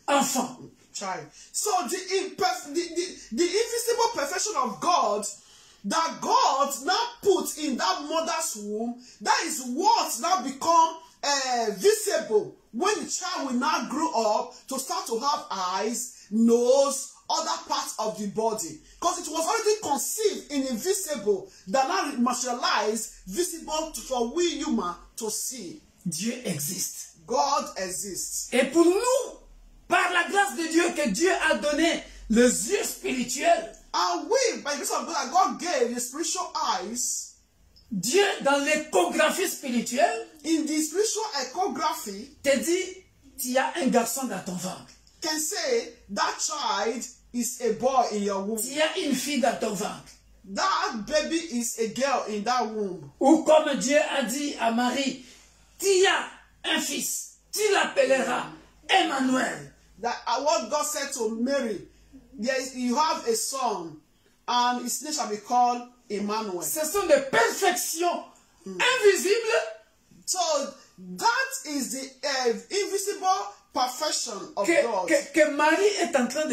enfant. Child. So the invisible perfection of God that God now put in that mother's womb, that is what now become visible when the child will now grow up to start to have eyes, nose, other parts of the body. Because it was already conceived in invisible that now materialized, visible for we human to see. Dieu existe. God exists. Et pour nous, par la grâce de Dieu, que Dieu a donné les yeux spirituels, And we, by the grace of God, that God gave the spiritual eyes, Dieu, dans l'échographie spirituelle, in the spiritual echography, te dit, tu as un garçon dans ton ventre. can say that child is a boy in your womb. Tu as une fille dans ton ventre. That baby is a girl in that womb. Ou comme Dieu a dit à Marie, tu as un fils, tu l'appelleras Emmanuel. That what God said to Mary, you have a son, and his name shall be called Emmanuel. Ce sont des perfections invisibles. So that is the invisible perfection of God. Que Marie est en train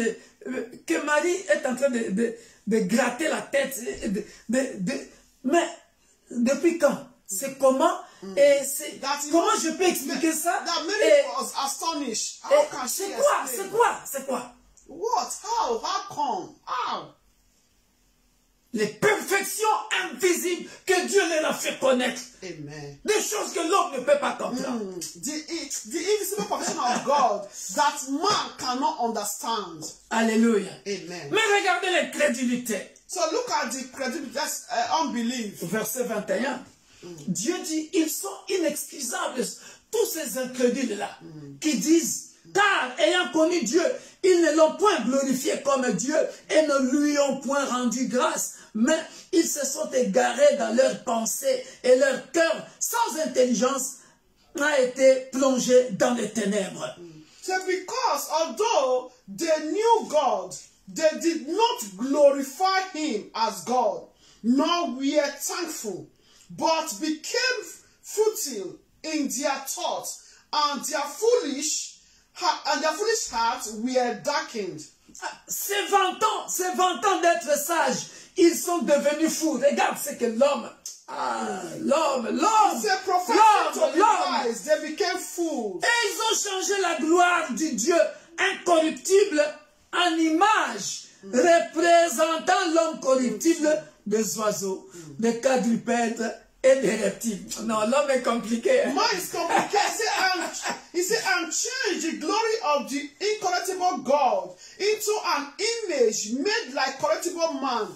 de gratter la tête. Mais depuis quand? C'est comment? Et c'est comment je peux expliquer ça? That Mary was astonished. How can she explain? C'est quoi? What? How? How come? How? Les perfections invisibles que Dieu leur a fait connaître. Amen. Des choses que l'homme ne peut pas comprendre. The invisible perfection of God that man cannot understand. Alléluia. Amen. Mais regardez l'incrédulité. So look at the credulity, that's unbelief. Verset 21. Dieu dit, ils sont inexcusables, tous ces incrédules-là, qui disent, car ayant connu Dieu, ils ne l'ont point glorifié comme Dieu et ne lui ont point rendu grâce, mais ils se sont égarés dans leurs pensées et leur cœur, sans intelligence, a été plongé dans les ténèbres. So because although they knew God, they did not glorify him as God, nor were thankful, but became futile in their thoughts, and their foolish hearts were darkened. C'est vantant d'être sages, ils sont devenus fous. Regarde ce que l'homme, They professed to be wise, they became fools. Et ils ont changé la gloire du Dieu incorruptible en image, représentant l'homme corruptible des oiseaux, des quadrupèdes et des reptiles. Non, l'homme est compliqué. Man is complicated. He said, and change the glory of the incorruptible God into an image made like corruptible man,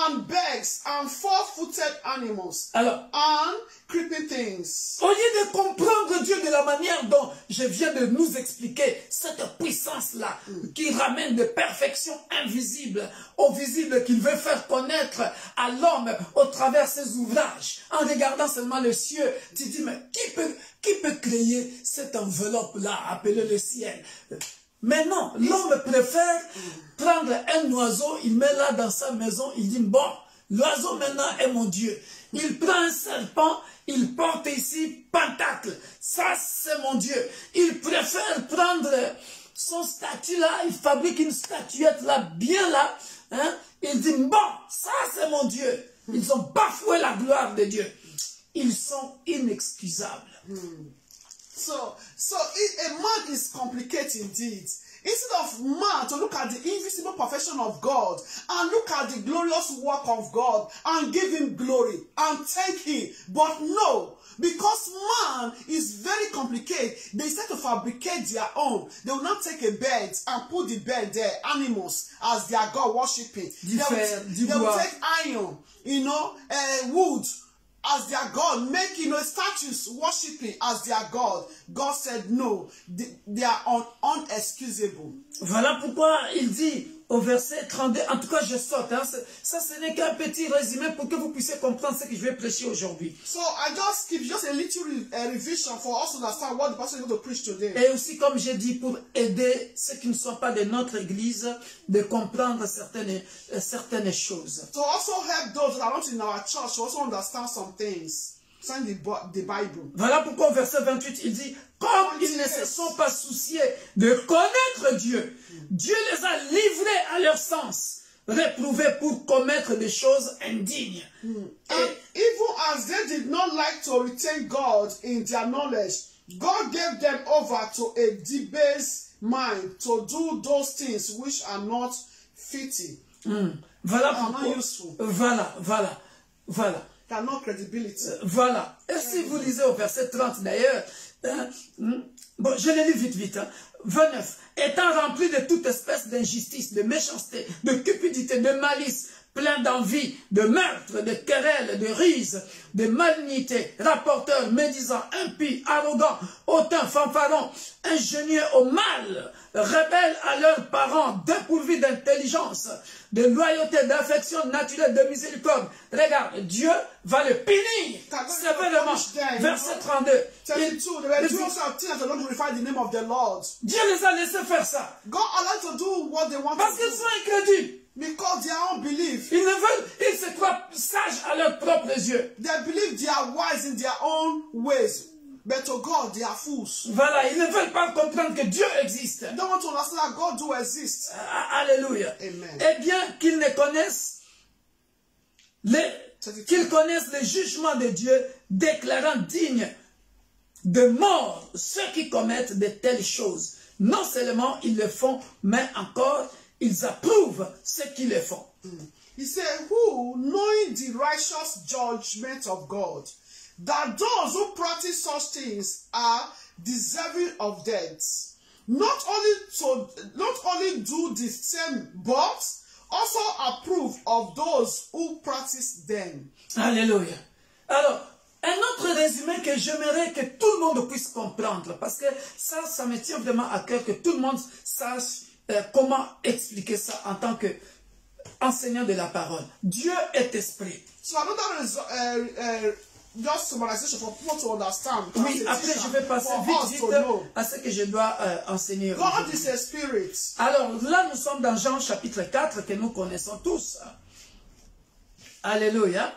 and birds, and four-footed animals, Alors, and creeping things. au lieu de comprendre Dieu de la manière dont je viens de nous expliquer, cette puissance-là, qui ramène de perfection invisible au visible, qu'il veut faire connaître à l'homme au travers ses ouvrages, en regardant seulement le ciel, tu dis, mais qui peut créer cette enveloppe-là, appelée le ciel? Mais non, l'homme préfère prendre un oiseau, il met là dans sa maison, il dit, bon, l'oiseau maintenant est mon Dieu. Il prend un serpent, il porte ici pentacle. Ça, c'est mon Dieu. Il préfère prendre son statue là, il fabrique une statuette là, bien là. Hein? Il dit, bon, ça, c'est mon Dieu. Ils ont bafoué la gloire de Dieu. Ils sont inexcusables. So a man is complicated indeed. Instead of man to look at the invisible perfection of God and look at the glorious work of God and give him glory and thank him. But no, because man is very complicated, they start to fabricate their own. They will not take a bed and put the bed there, animals, as their God worshiping. They will take iron, wood, as their God, make statues worshiping as their God. God said no, they are unexcusable. Voilà pourquoi il dit au verset 32, en tout cas je saute, hein, ça ce n'est qu'un petit résumé pour que vous puissiez comprendre ce que je vais prêcher aujourd'hui. So I just give just a little revision for us to understand what the pastor is going to preach today. Et aussi comme j'ai dit, pour aider ceux qui ne sont pas de notre église de comprendre certaines choses. To also help those that are not in our church to also understand some things. The Bible. Voilà pourquoi au verset 28 il dit, comme ils ne se sont pas souciés de connaître Dieu, Dieu les a livrés à leur sens, réprouvés pour commettre des choses indignes. And even as they did not like to retain God in their knowledge, God gave them over to a debased mind to do those things which are not fitting. Voilà are pourquoi. not useful. Voilà. They are not credibility. Voilà. Et si vous lisez au verset 30 d'ailleurs, bon, je le lis vite, hein. 29. Étant rempli de toute espèce d'injustice, de méchanceté, de cupidité, de malice, plein d'envie, de meurtre, de querelles, de rises, de malignité, rapporteurs, médisants, impies, arrogants, hautains, fanfarons, ingénieux au mal, rebelles à leurs parents, dépourvus d'intelligence, de loyauté, d'affection naturelle, de miséricorde. Regarde, Dieu va le punir sévèrement. Verset 32. Dieu les a laissés faire ça. God allowed to do what they want Parce to qu'ils do. sont incrédules. Because they are unbelief. Ils se croient sages à leurs propres yeux. They believe they are wise in their own ways. But to God, they are fools. Voilà, ils ne veulent pas comprendre que Dieu existe. They don't want to understand that God do exist. Alléluia. Amen. Eh bien, qu'ils ne connaissent qu'ils connaissent le jugement de Dieu, déclarant dignes de mort ceux qui commettent de telles choses. Non seulement ils le font, mais encore ils approuvent ceux qui le font. He said, who, knowing the righteous judgment of God, that those who practice such things are deserving of death, not only do the same, but also approve of those who practice them. Alléluia. Alors, un autre résumé que j'aimerais que tout le monde puisse comprendre, parce que ça me tient vraiment à cœur que tout le monde sache comment expliquer ça en tant qu'enseignant de la parole. Dieu est esprit. So another just summarization for people to understand. Oui, après je vais passer vite à ce que je dois enseigner. God is a spirit. Alors là, nous sommes dans Jean chapitre 4 que nous connaissons tous. Alléluia.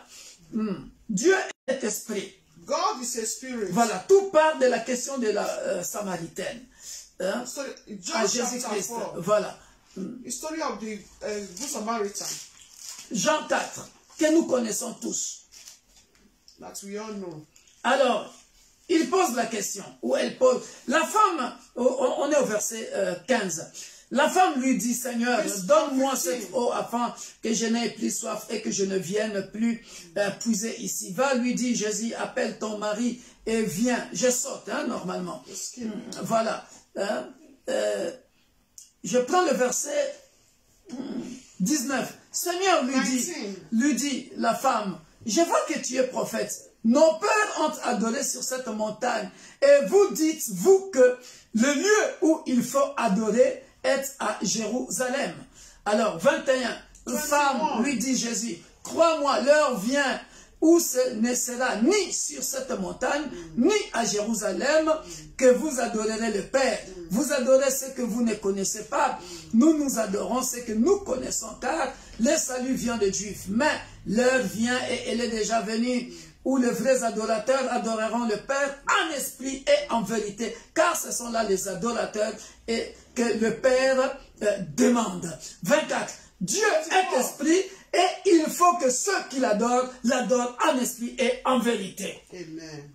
Dieu est esprit. God is a spirit. Voilà, tout part de la question de la Samaritaine. Hein? So, à Jésus-Christ. Voilà. The story of the Good Samaritan. Jean 4, que nous connaissons tous. That we all know. Alors, il pose la question, ou elle pose. La femme, on est au verset 15. La femme lui dit, Seigneur, donne-moi cette eau afin que je n'aie plus soif et que je ne vienne plus puiser ici. Va, lui dit Jésus, appelle ton mari et viens. Je saute, hein, normalement. Voilà. Je prends le verset 19. Seigneur lui dit, la femme, je vois que tu es prophète. Nos pères ont adoré sur cette montagne. Et vous dites, vous, que le lieu où il faut adorer est à Jérusalem. Alors, 21, femme, lui dit Jésus, crois-moi, l'heure vient où ce ne sera ni sur cette montagne, ni à Jérusalem, que vous adorerez le Père. Vous adorez ce que vous ne connaissez pas. Nous adorons ce que nous connaissons, car le salut vient des Juifs. Mais l'heure vient, et elle est déjà venue, où les vrais adorateurs adoreront le Père en esprit et en vérité, car ce sont là les adorateurs et que le Père demande. 24. Dieu est esprit, et il faut que ceux qui l'adorent, l'adorent en esprit et en vérité. Amen.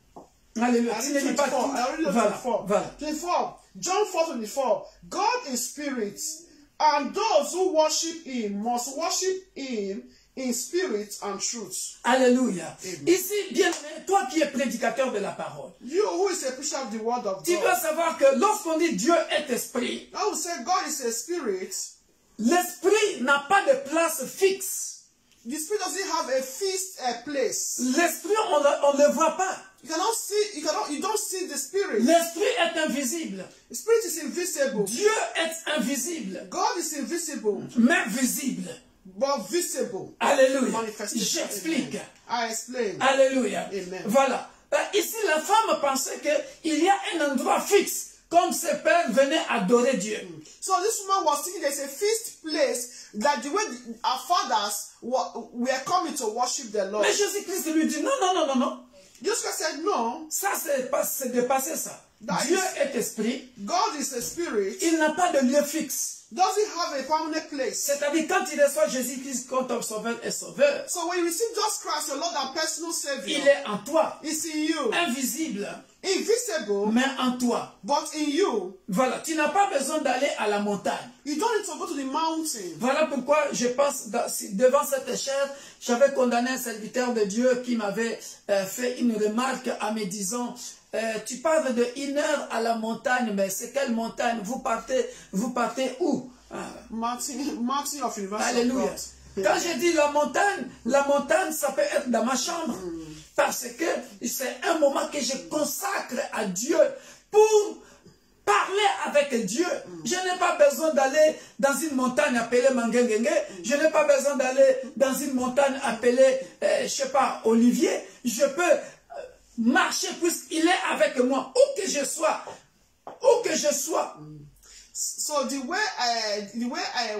Alléluia. Tu ne lis pas tout. Voilà. 24. John 4:24. God is spirit, and those who worship him must worship him in spirit and truth. Alléluia. Amen. Ici, bien aimé, toi qui es prédicateur de la parole, You who is a preacher of the word of tu God. dois savoir que lorsqu'on dit Dieu est esprit, I will say God is a spirit. l'esprit n'a pas de place fixe. The spirit doesn't have a fixed place. L'esprit, on ne le voit pas. You cannot see. You don't see the spirit. L'esprit est invisible. The spirit is invisible. Dieu est invisible, God is invisible, mais visible. but visible. Alléluia. Manifestation. J'explique. I explain. Alléluia. Amen. Voilà. Ici, la femme pensait qu'il y a un endroit fixe, comme ses pères venaient adorer Dieu. So this woman was thinking there's a fixed place that the way our fathers were coming to worship the Lord. Mais Jésus-Christ lui dit, non, non, non, non, non. Jesus Christ said, no. Ça, c'est dépassé ça. Dieu est esprit. God is a spirit. Il n'a pas de lieu fixe. Doesn't have a permanent place. C'est-à-dire, quand il reçoit Jésus-Christ comme ton sauveur et sauveur, So when you receive Jesus Christ, your Lord and personal Savior, il est en toi, it's in you. invisible, Invisible, mais en toi. but in you. Voilà, tu n'as pas besoin d'aller à la montagne. You don't need to go to the mountain. Voilà pourquoi je pense, devant cette chaire, j'avais condamné un serviteur de Dieu qui m'avait fait une remarque en me disant, tu parles de 1 heure à la montagne, mais c'est quelle montagne? Vous partez où? Mountain of Universal Alléluia. God. Quand je dis la montagne, ça peut être dans ma chambre. Parce que c'est un moment que je consacre à Dieu pour parler avec Dieu. Je n'ai pas besoin d'aller dans une montagne appelée Mangengenge. Je n'ai pas besoin d'aller dans une montagne appelée, je sais pas, Olivier. Je peux marcher puisqu'il est avec moi. Où que je sois. Où que je sois. So the way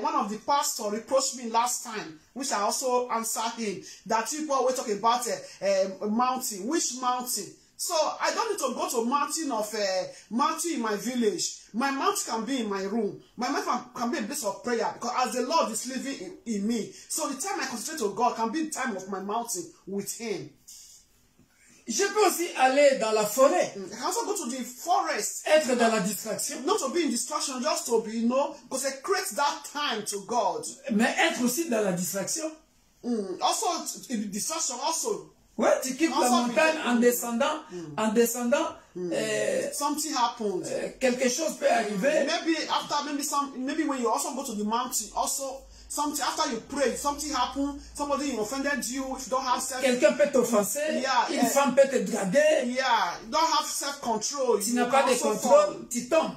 one of the pastors reproached me last time, which I also answered him, that people were talking about a mountain. Which mountain? So I don't need to go to mountain in my village. My mountain can be in my room. My mountain can be a place of prayer, because as the Lord is living in me, so the time I concentrate on God can be the time of my mountain with Him. Je peux aussi aller dans la forêt. I can also go to the forest. Être dans la distraction. Not to be in distraction, just to be, because I create that time to God. Mais être aussi dans la distraction. Also, in distraction, also. Ouais, tu quittes la montagne en descendant, something happened. Quelque chose peut arriver. Maybe when you also go to the mountain, also something after you pray, something happened. Somebody offended you. If you don't have quelqu'un peut t'offenser. Une femme peut te draguer. Yeah, you don't have self-control. Tu n'as pas de contrôle, tu tombes.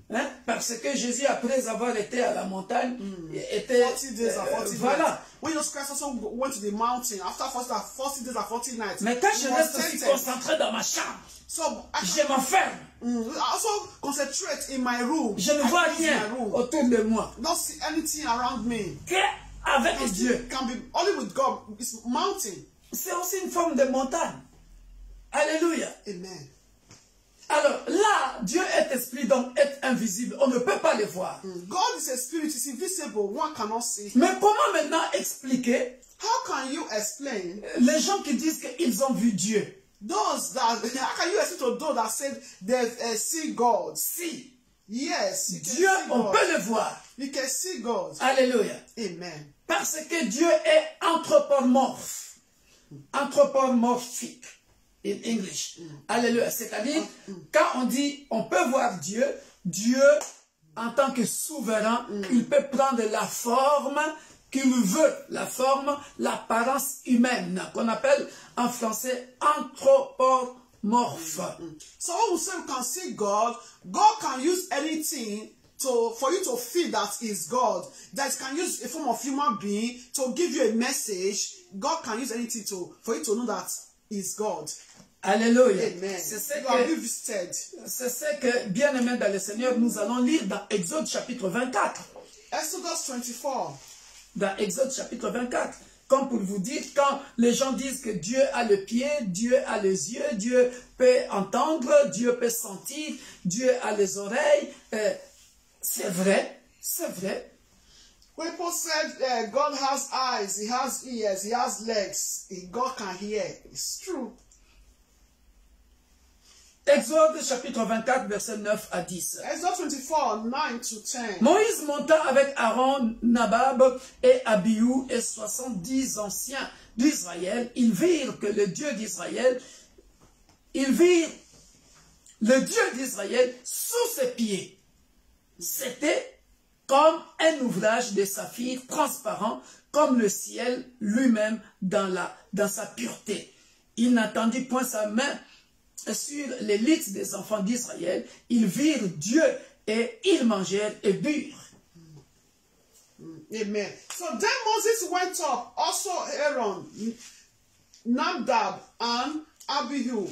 Hein? Parce que Jésus, après avoir été à la montagne, était 40 days and 40 voilà. nights. When Jesus Christ also went to the mountain after 40 days and 40 nights. Mais quand je reste aussi concentré dans ma chambre, je m'enferme. I also concentrate in my room. Je ne vois rien autour de moi. Don't see anything around me. Avec Dieu. Can be only with God. It's mountain. C'est aussi une forme de montagne. Alléluia. Amen. Alors là, Dieu est esprit, donc est invisible. On ne peut pas le voir. God is a spirit, it's invisible. One cannot see. Mais comment maintenant expliquer how can you explain les gens qui disent qu'ils ont vu Dieu? Those that, how can you explain to those that said they see God? Si. Yes. Dieu, on peut le voir. You can see God. Alléluia. Amen. Parce que Dieu est anthropomorphe. Anthropomorphique. In English. Alléluia. C'est-à-dire, quand on dit on peut voir Dieu, Dieu, en tant que souverain, il peut prendre la forme qu'il veut la forme, l'apparence humaine, qu'on appelle en français anthropomorphe. So when we say we can see God, God can use anything for you to feel that is God. That can use a form of human being to give you a message. God can use anything for you to know that is God. Alléluia. Amen. C'est ce que, bien aimé dans le Seigneur, nous allons lire dans Exode chapitre 24. Exodus 24. Dans Exode chapitre 24. Comme pour vous dire, quand les gens disent que Dieu a le pied, Dieu a les yeux, Dieu peut entendre, Dieu peut sentir, Dieu a les oreilles, c'est vrai, c'est vrai. When people said God has eyes, He has ears, He has legs, God can hear. It's true. Exode chapitre 24, versets 9 à 10. Exode 24, 9 to 10. Moïse monta avec Aaron, Nabab et Abihu et 70 anciens d'Israël. Ils virent que le Dieu d'Israël, sous ses pieds. C'était comme un ouvrage de saphir transparent, comme le ciel lui-même dans sa pureté. Il n'attendit point sa main sur les lits des enfants d'Israël. Ils virent Dieu et ils mangèrent et burent. Amen. So then Moses went up, also Aaron, Nadab, and Abihu,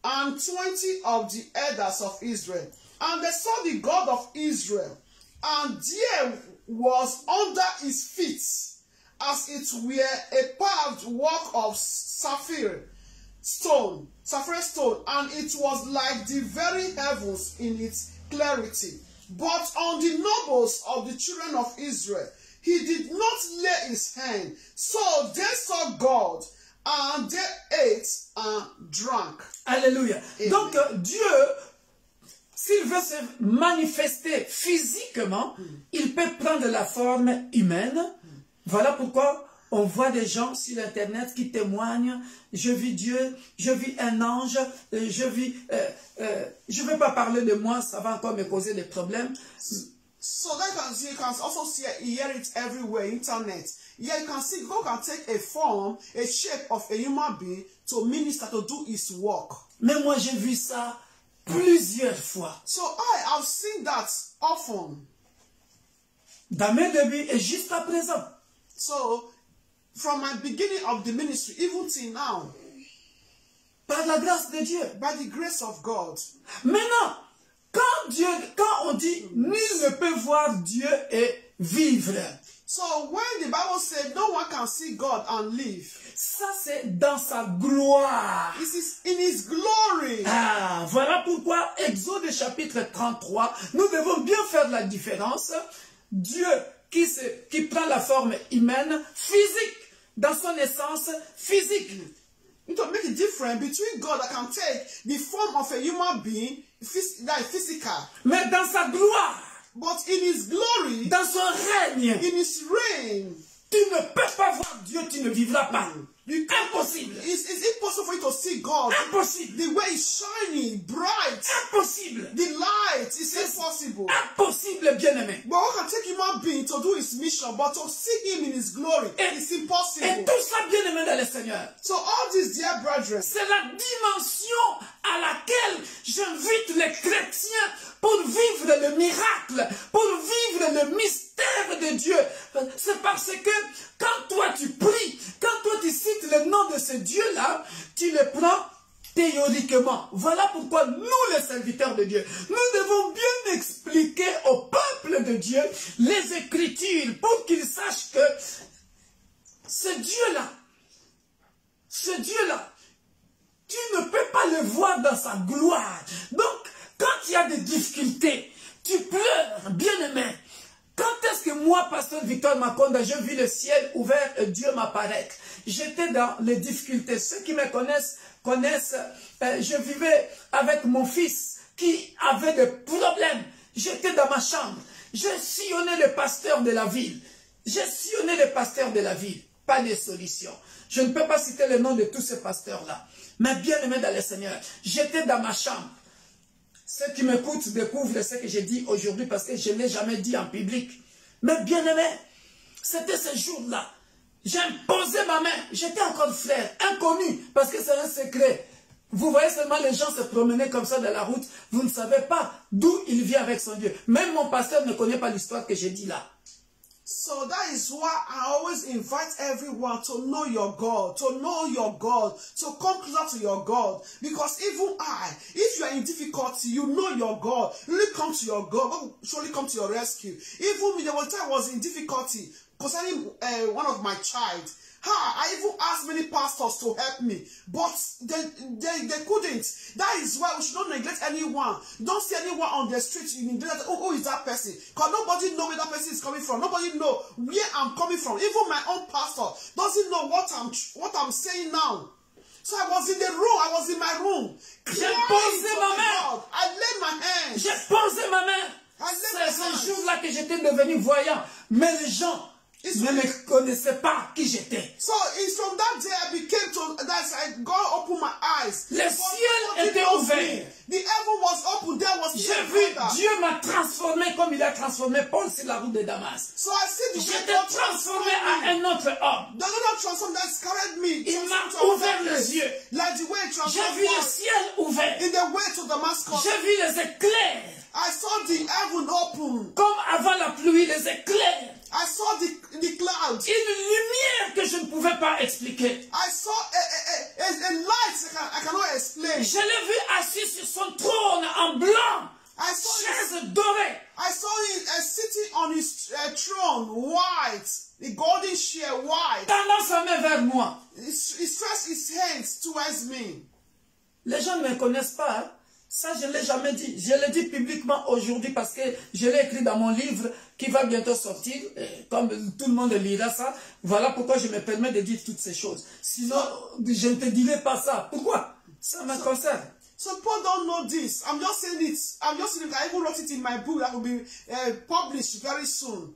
and 20 of the elders of Israel. And they saw the God of Israel, and there was under his feet, as it were a paved work of sapphire stone, and it was like the very heavens in its clarity. But on the nobles of the children of Israel, he did not lay his hand. So they saw God, and they ate and drank. Alléluia. Amen. Donc Dieu, s'il veut se manifester physiquement, il peut prendre la forme humaine. Voilà pourquoi on voit des gens sur Internet qui témoignent. Je vis Dieu, je vis un ange, je ne vais pas parler de moi, ça va encore me causer des problèmes. So that you can also hear it everywhere, internet. Yeah, you can see God can take a form, a shape of a human being to minister, to do his work. Mais moi j'ai vu ça plusieurs fois. So I have seen that often. Dans mes débuts et jusqu'à présent. So, from my beginning of the ministry, even till now, par la grâce de Dieu, by the grace of God. Maintenant, quand on dit nul ne peut voir Dieu et vivre. So when the Bible said no one can see God and live, ça c'est dans sa gloire. This is in his glory. Ah, voilà pourquoi Exode chapitre 33, nous devons bien faire la différence. Dieu qui prend la forme humaine, physique, dans son essence physique. You need to make a difference between God that can take the form of a human being, that is physical. Mais dans sa gloire, but in his glory, dans son règne, in his reign, tu ne peux pas voir Dieu, tu ne vivras pas. Impossible. It's impossible for you to see God. Impossible. The way is shining, bright. Impossible. The light is impossible. Impossible, bien-aimé. But one can take human being to do his mission, but to see him in his glory, it's impossible. Et tout ça, bien-aimé dans le Seigneur. So all these, dear brethren, c'est la dimension à laquelle j'invite les chrétiens pour vivre le miracle, pour vivre le mystère de Dieu. C'est parce que quand toi tu pries, quand toi tu cites le nom de ce Dieu-là, tu le prends théoriquement. Voilà pourquoi nous, les serviteurs de Dieu, nous devons bien expliquer au peuple de Dieu les Écritures pour qu'ils sachent que ce Dieu-là, tu ne peux pas le voir dans sa gloire. Donc, quand il y a des difficultés, tu pleures, bien-aimé. Quand est-ce que moi, pasteur Victor Makonda, je vis le ciel ouvert et Dieu m'apparaître? J'étais dans les difficultés. Ceux qui me connaissent, je vivais avec mon fils qui avait des problèmes. J'étais dans ma chambre. J'ai sillonné les pasteurs de la ville. Pas de solution. Je ne peux pas citer le nom de tous ces pasteurs-là. Mais bien aimé dans le Seigneur, j'étais dans ma chambre. Ceux qui m'écoutent découvrent ce que j'ai dit aujourd'hui parce que je ne l'ai jamais dit en public. Mais bien aimé, C'était ce jour-là. J'ai imposé ma main. J'étais encore frère, inconnu, parce que c'est un secret. Vous voyez seulement les gens se promener comme ça dans la route. Vous ne savez pas d'où il vient avec son Dieu. Même mon pasteur ne connaît pas l'histoire que j'ai dit là. So that is why I always invite everyone to know your God, to know your God, to come closer to your God. Because even if you are in difficulty, you know your God. You really come to your God. God will surely come to your rescue. Even me, there was a time I was in difficulty concerning one of my child. I even asked many pastors to help me, but they couldn't. That is why we should not neglect anyone. Don't see anyone on the street, you neglect, who is that person? Because nobody knows where that person is coming from. Nobody knows where I'm coming from. Even my own pastor doesn't know what I'm saying now. So I was in the room, I was in my room. J'ai posé ma main. I laid my hands. J'ai posé ma main. C'est ce jour-là que j'étais devenu voyant. Mais les gens ne me connaissaient pas qui j'étais. So it's from that day I became to that God opened my eyes. Le ciel était ouvert. The heaven was open. There was J'ai vu Dieu m'a transformé comme il a transformé Paul sur la route de Damas. So I see the J'étais transformé à un autre homme. The Lord transformed that carried me. Il m'a ouvert les yeux. Like the way J'ai vu le ciel ouvert. In the way to Damascus. J'ai vu les éclairs. I saw the heaven open. Comme avant la pluie, les éclairs. I saw the clouds. Une lumière que je ne pouvais pas expliquer. I saw a light I cannot explain. Je l'ai vu assis sur son trône en blanc. I saw chaise dorée. I saw him sitting on his throne, white, the golden chair, white. Tendant sa main vers moi. He stretched his hands towards me. Les gens ne me connaissent pas. Hein? Ça, je ne l'ai jamais dit. Je l'ai dit publiquement aujourd'hui parce que je l'ai écrit dans mon livre qui va bientôt sortir. Comme tout le monde lira ça, voilà pourquoi je me permets de dire toutes ces choses. Sinon, je ne te dirai pas ça. Pourquoi? Ça me concerne. So people don't know this. I'm just saying it. I'm just saying it. I even wrote it in my book that will be published very soon.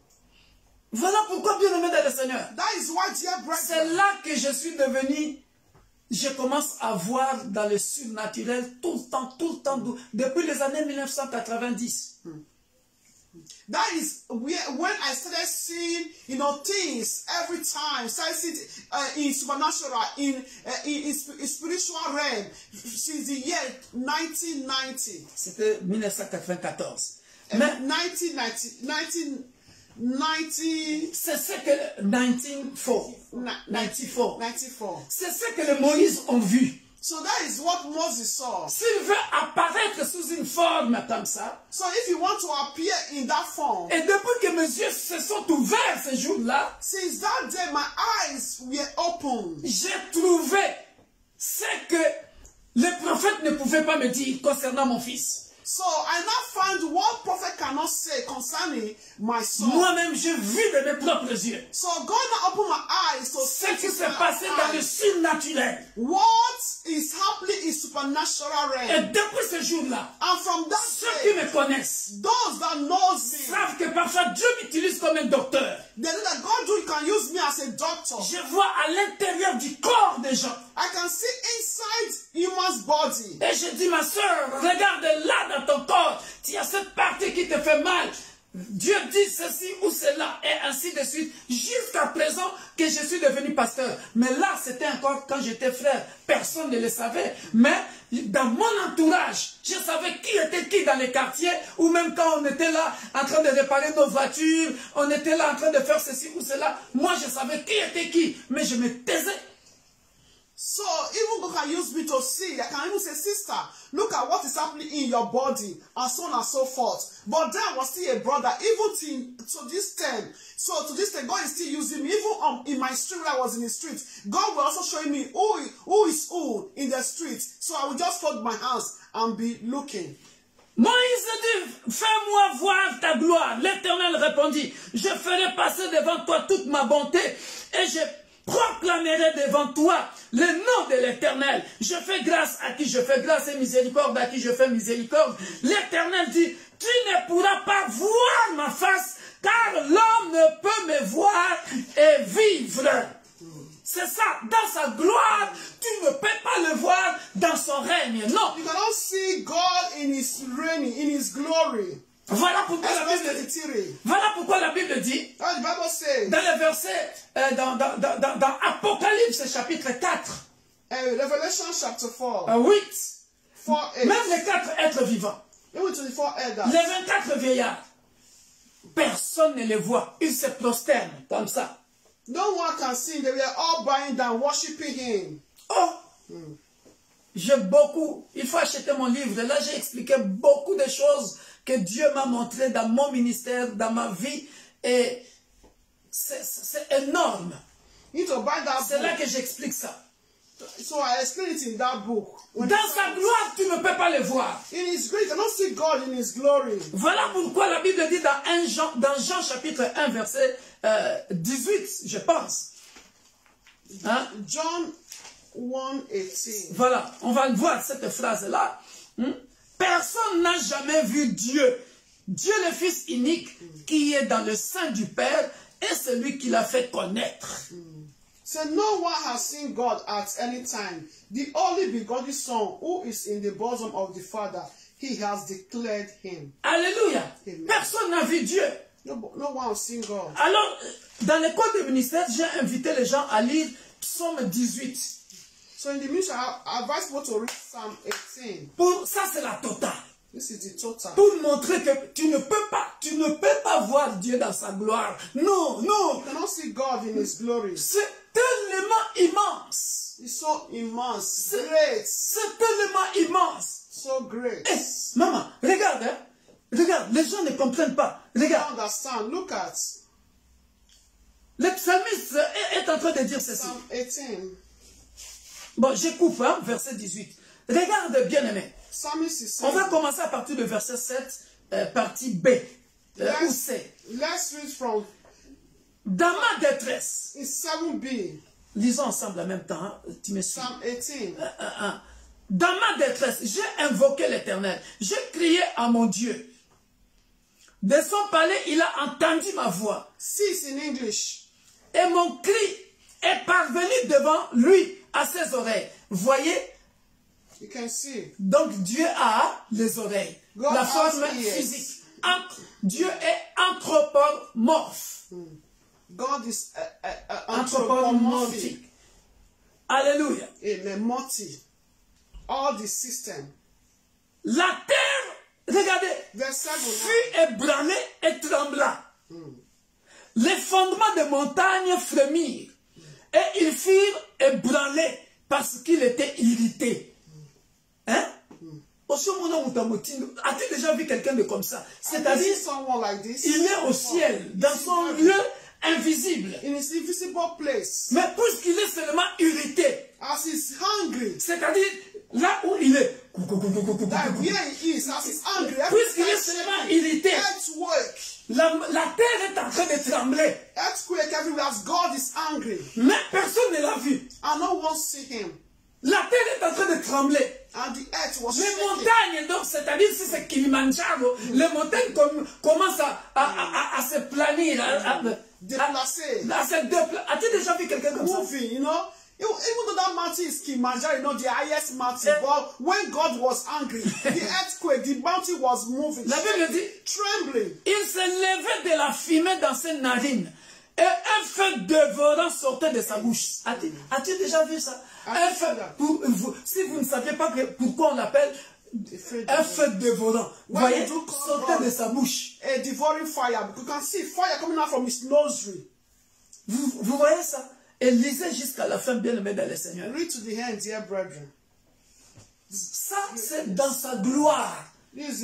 Voilà pourquoi, bien-aimé dans le Seigneur. That is why, dear brethren. C'est là que je suis devenu. Je commence à voir dans le surnaturel tout le temps, depuis les années 1990. That is when I started seeing, things every time. Started seeing in supernatural, in spiritual realm since the year 1990. C'était 1994. Mais 1990. C'est ce que 94. C'est ce que les Moïse ont vu. So that is what Moses saw. S'il veut apparaître sous une forme comme ça. So if you want to appear in that form. Et depuis que mes yeux se sont ouverts ce jour-là. Since that day my eyes were open. J'ai trouvé ce que les prophètes ne pouvaient pas me dire concernant mon fils. So I now found what prophet cannot say concerning my son. Moi-même, j'ai vu de mes propres yeux. So God now opened my eyes to ce qui s'est passé dans le surnaturel. What is happening in supernatural realm. Et depuis ce jour-là, and from that ceux qui me connaissent, those that knows me, savent que parfois Dieu m'utilise comme un docteur. They know that God can use me as a doctor. Je vois à l'intérieur du corps des gens. I can see inside human's body. Et je dis, ma soeur, regarde là dans ton corps. Tu as cette partie qui te fait mal. Dieu dit ceci ou cela, et ainsi de suite, jusqu'à présent que je suis devenu pasteur. Mais là, c'était encore quand j'étais frère. Personne ne le savait. Mais dans mon entourage, je savais qui était qui dans les quartiers, ou même quand on était là en train de réparer nos voitures, on était là en train de faire ceci ou cela. Moi, je savais qui était qui, mais je me taisais. So even God can use me to see. I can even say, sister, look at what is happening in your body, and so on and so forth. But then I was still a brother, even to this time. So to this time, God is still using me. Even in my street, when I was in the street, God will also show me who is who in the street. So I will just fold my hands and be looking. Moïse dit, fais-moi voir ta gloire. L'Éternel répondit, je ferai passer devant toi toute ma bonté, et je proclamerai devant toi le nom de l'Éternel. Je fais grâce à qui je fais grâce et miséricorde à qui je fais miséricorde. L'Éternel dit, tu ne pourras pas voir ma face, car l'homme ne peut me voir et vivre. C'est ça, dans sa gloire, tu ne peux pas le voir dans son règne. Non. You cannot see God in his reign, in his glory. Voilà pourquoi la Bible dit. Voilà pourquoi la Bible dit. Oh, the Bible says. Dans les versets, dans Apocalypse chapitre 4. Revelation chapter 4. 8. 4, 8. Même les 4 êtres vivants. Even 24 elders. Les 24 vieillards. Personne ne les voit. Ils se prosternent comme ça. No one can see. They were all bowing down, worshiping him. Oh! J'ai beaucoup. Il faut acheter mon livre. Là, j'ai expliqué beaucoup de choses que Dieu m'a montré dans mon ministère, dans ma vie. Et c'est énorme. You need to buy that C'est book. là que j'explique ça. So I explain it in that book. Dans sa gloire, tu ne peux pas le voir. In his glory, you cannot see God in his glory. Voilà pourquoi la Bible dit dans Jean chapitre 1, verset 18, je pense. Hein? John 1:18. Voilà, on va voir cette phrase-là. Personne n'a jamais vu Dieu. Dieu le Fils unique qui est dans le sein du Père et celui qui l'a fait connaître. So no one has seen God at any time. The only begotten Son who is in the bosom of the Father, he has declared him. Alléluia. Amen. Personne n'a vu Dieu. No one has seen God. Alors, dans l'école de ministère, j'ai invité les gens à lire Psaume 18. So in the ministry, I advise people to read Psalm 18. Ça, c'est la totale. This is the total. Pour montrer que tu ne peux pas voir Dieu dans sa gloire. Non, non. You cannot see God in his glory. C'est tellement immense. It's so immense, great, C'est tellement immense. so great. Eh, maman, regarde, hein. Regarde, les gens ne comprennent pas. You Regarde, understand? Look at le psalmiste est en train de dire ceci. Psalm 18. Bon, je coupe, hein, verset 18. Regarde, bien-aimé. Psalmist is On saying, va commencer à partir du verset 7, partie B, ou C. let's read from Dans ma détresse, in 7b, lisons ensemble en même temps, hein, tu me suis. Psalm 18. Dans ma détresse, j'ai invoqué l'Éternel. J'ai crié à mon Dieu. De son palais, il a entendu ma voix. 6 in English. Et mon cri est parvenu devant lui, à ses oreilles. Voyez, You can see. donc Dieu a les oreilles. God La has forme ears. physique. Dieu est anthropomorphe. God is Anthropomorphique. Alléluia. Amen. Multi. All the system. La terre, regardez, Verse 7 fut ébranlée et trembla. Les fondements des montagnes frémirent. Et ils furent ébranlés parce qu'il était irrité. Hein? As-tu déjà vu quelqu'un de comme ça? C'est-à-dire, someone like this. il est au ciel, dans son lieu invisible. In his invisible place. Mais puisqu'il est seulement irrité, As he's hungry. c'est-à-dire là où il est, That where he is, as he's hungry. puisqu'il est seulement irrité, Earthquake. la terre est en train de trembler. Earthquake everywhere as God is angry. Mais personne ne l'a vu. And no one see him. La terre est en train de trembler. And the earth was Les shaking. montagnes, donc, c'est-à-dire si c'est Kilimanjaro, les montagnes commencent à se planir, Déplacé. As-tu déjà vu quelqu'un comme ça? Moving, you know. Even though that mountain is Kilimanjaro, you know, the highest mountain, but when God was angry, the earthquake, the mountain was moving, La Bible dit, trembling. il se levait de la fumée dans ses narines et un feu dévorant sortait de sa bouche. As-tu déjà vu ça? Un feu, si vous ne saviez pas pourquoi on l'appelle un feu dévorant, vous voyez, sortait de sa bouche. A devouring fire. You can see fire coming out from his nostril. Vous voyez ça? Et lisez jusqu'à la fin, bien-aimé dans le Seigneur. Read to the end, dear brethren. Ça, c'est dans sa gloire. This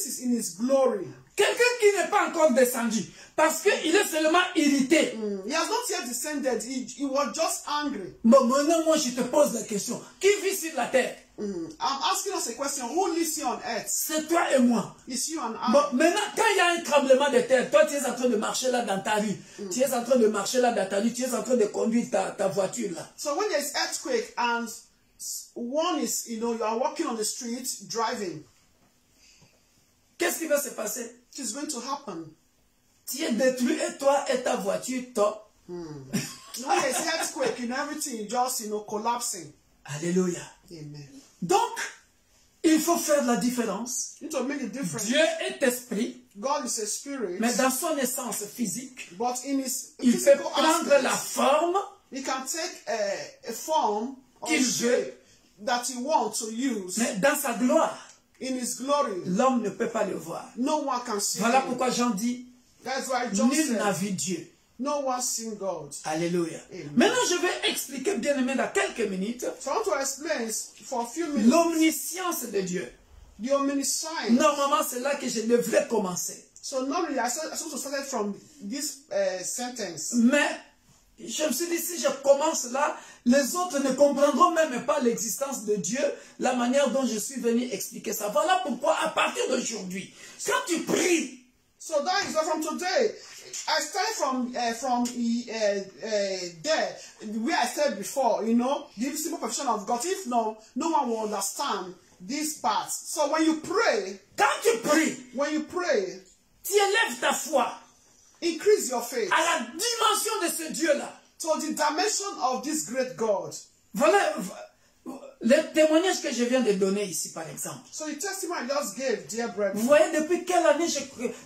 is in his glory. Quelqu'un qui n'est pas encore descendu, parce qu'il est seulement irrité. He has not yet descended. He was just angry. Bon, maintenant, moi, je te pose la question. Qui vit sur la terre? I'm asking us a question. Who lives here on earth? C'est toi et moi. It's you and I. Bon, maintenant, quand il y a un tremblement de terre, toi, tu es en train de marcher là dans ta rue. Tu es en train de marcher là dans ta rue. Tu es en train de conduire ta voiture là. So when there's earthquake and one is, you know, you are walking on the street driving, Qu'est-ce qui va se passer? it is going to happen. Tu es détruit et toi et ta voiture, toi. When there's earthquake, you know, everything is just, you know, collapsing. Alléluia. Amen. Donc, Il faut faire la différence. You need to make a difference. Dieu est esprit, God is a spirit, mais dans son essence physique, but in his il peut physical prendre aspect, la forme he can take a form or qu'il shape veut, that he wants to use. mais dans sa gloire, In his glory, l'homme ne peut pas le voir. no one can see Voilà him. pourquoi Jean dit, That's why John nul n'a said, vu Dieu. no one seen God. Alléluia. Amen. Maintenant, je vais expliquer, bien aimé, dans quelques minutes, So I want to explain for a few minutes l'omniscience de Dieu. the omniscience. Normalement, c'est là que je devrais commencer. So normally I'm supposed to start from this sentence. Mais, je me suis dit, si je commence là, les autres ne comprendront même pas l'existence de Dieu, la manière dont je suis venu expliquer ça. Voilà pourquoi, à partir d'aujourd'hui, quand tu pries, So that is why from today, I started from there, where I said before, you know, the simple perfection of God. If no one will understand this part. So when you pray, tu élèves ta foi increase your faith à la dimension de ce Dieu-là. to the dimension of this great God. Voilà le témoignage que je viens de donner ici, par exemple. So the testimony I just gave, dear Vous brethren, voyez, depuis quelle année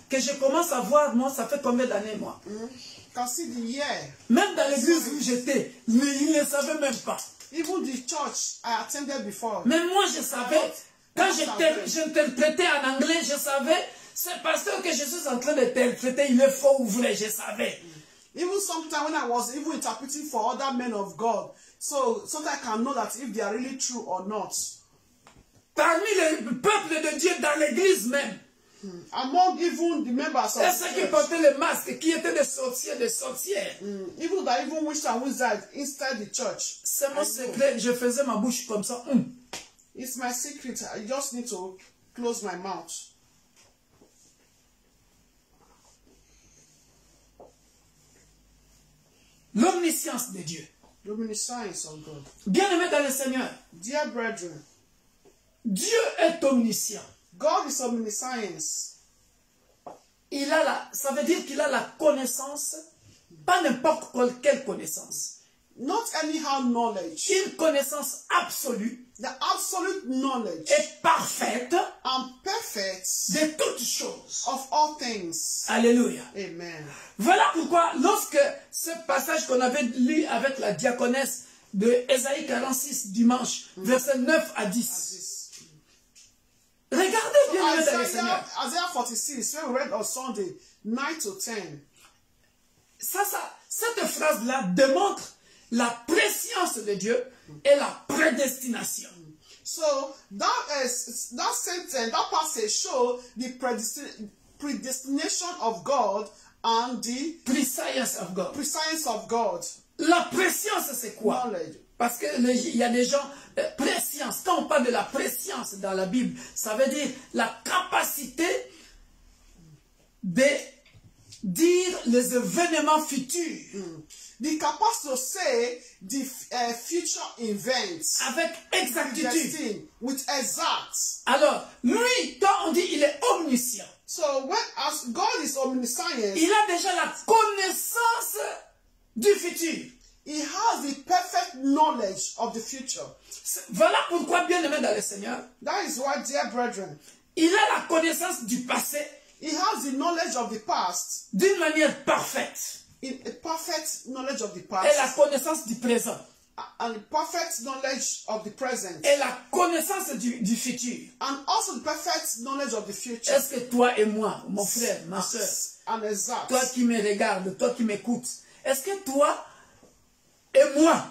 que je commence à voir, moi, ça fait combien d'années, moi? you can see the year. Même dans l'église où j'étais, ils ne savaient même pas. Even the church I attended before. Même moi, je savais, quand j'interprétais en anglais, je savais, c'est parce que je suis en train d'interpréter, il est faux ou vrai, je savais. Even sometimes when I was even interpreting for other men of God, so sometimes I can know that if they are really true or not. Parmi le peuple de Dieu dans l'église même, Among even the members of et ceux qui portaient les masques, qui étaient des sorciers, des sorcières. even that even witch and wizard inside the church. C'est mon secret, je faisais ma bouche comme ça. It's my secret. I just need to close my mouth. L'omniscience de Dieu. The omniscience of God. Bien-aimés dans le Seigneur, Dear brethren, Dieu est omniscient. God is omniscience. Ça veut dire qu'il a la connaissance, pas n'importe quelle connaissance. Not anyhow knowledge. Une connaissance absolue The absolute knowledge et parfaite and perfect de toutes choses. of all things. Alléluia. Amen. Voilà pourquoi, lorsque ce passage qu'on avait lu avec la diaconesse de Ésaïe 46 dimanche, versets 9 à 10. Regardez bien le Seigneur. Isaiah 46, when we read on Sunday, 9 to 10. Cette phrase-là démontre la préscience de Dieu et la prédestination. So that sentence, that passage shows the predestination of God and the Prescience of God. prescience of God. La préscience, c'est quoi? Knowledge. Parce qu'il y a des gens, préscience, quand on parle de la préscience dans la Bible, ça veut dire la capacité de dire les événements futurs. The capacity to say the future events Avec exactitude. with exact. Alors, lui, quand on dit il est omniscient, So when as God is omniscient, il a déjà la connaissance du futur. he has the perfect knowledge of the future. Voilà pourquoi, bien aimé dans le Seigneur, That is why, dear brethren, il a la connaissance du passé he has the knowledge of the past, d'une manière parfaite in a perfect knowledge of the et la past, connaissance du présent and the perfect knowledge of the present, et la connaissance du futur. and also the perfect knowledge of the future. Est-ce que toi et moi, mon frère, ma soeur, And exact. toi qui me regardes, toi qui m'écoutes, est-ce que toi et moi,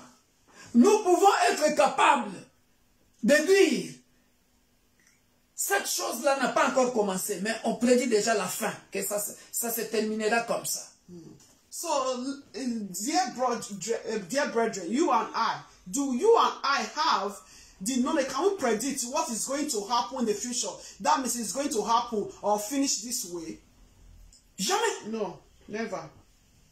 nous pouvons être capables de dire cette chose-là n'a pas encore commencé, mais on prédit déjà la fin, que ça se terminera comme ça. So, dear brethren, you and I, do you and I have the knowledge? Can we predict what is going to happen in the future? That means it's going to happen or finish this way? Jamais. No, never.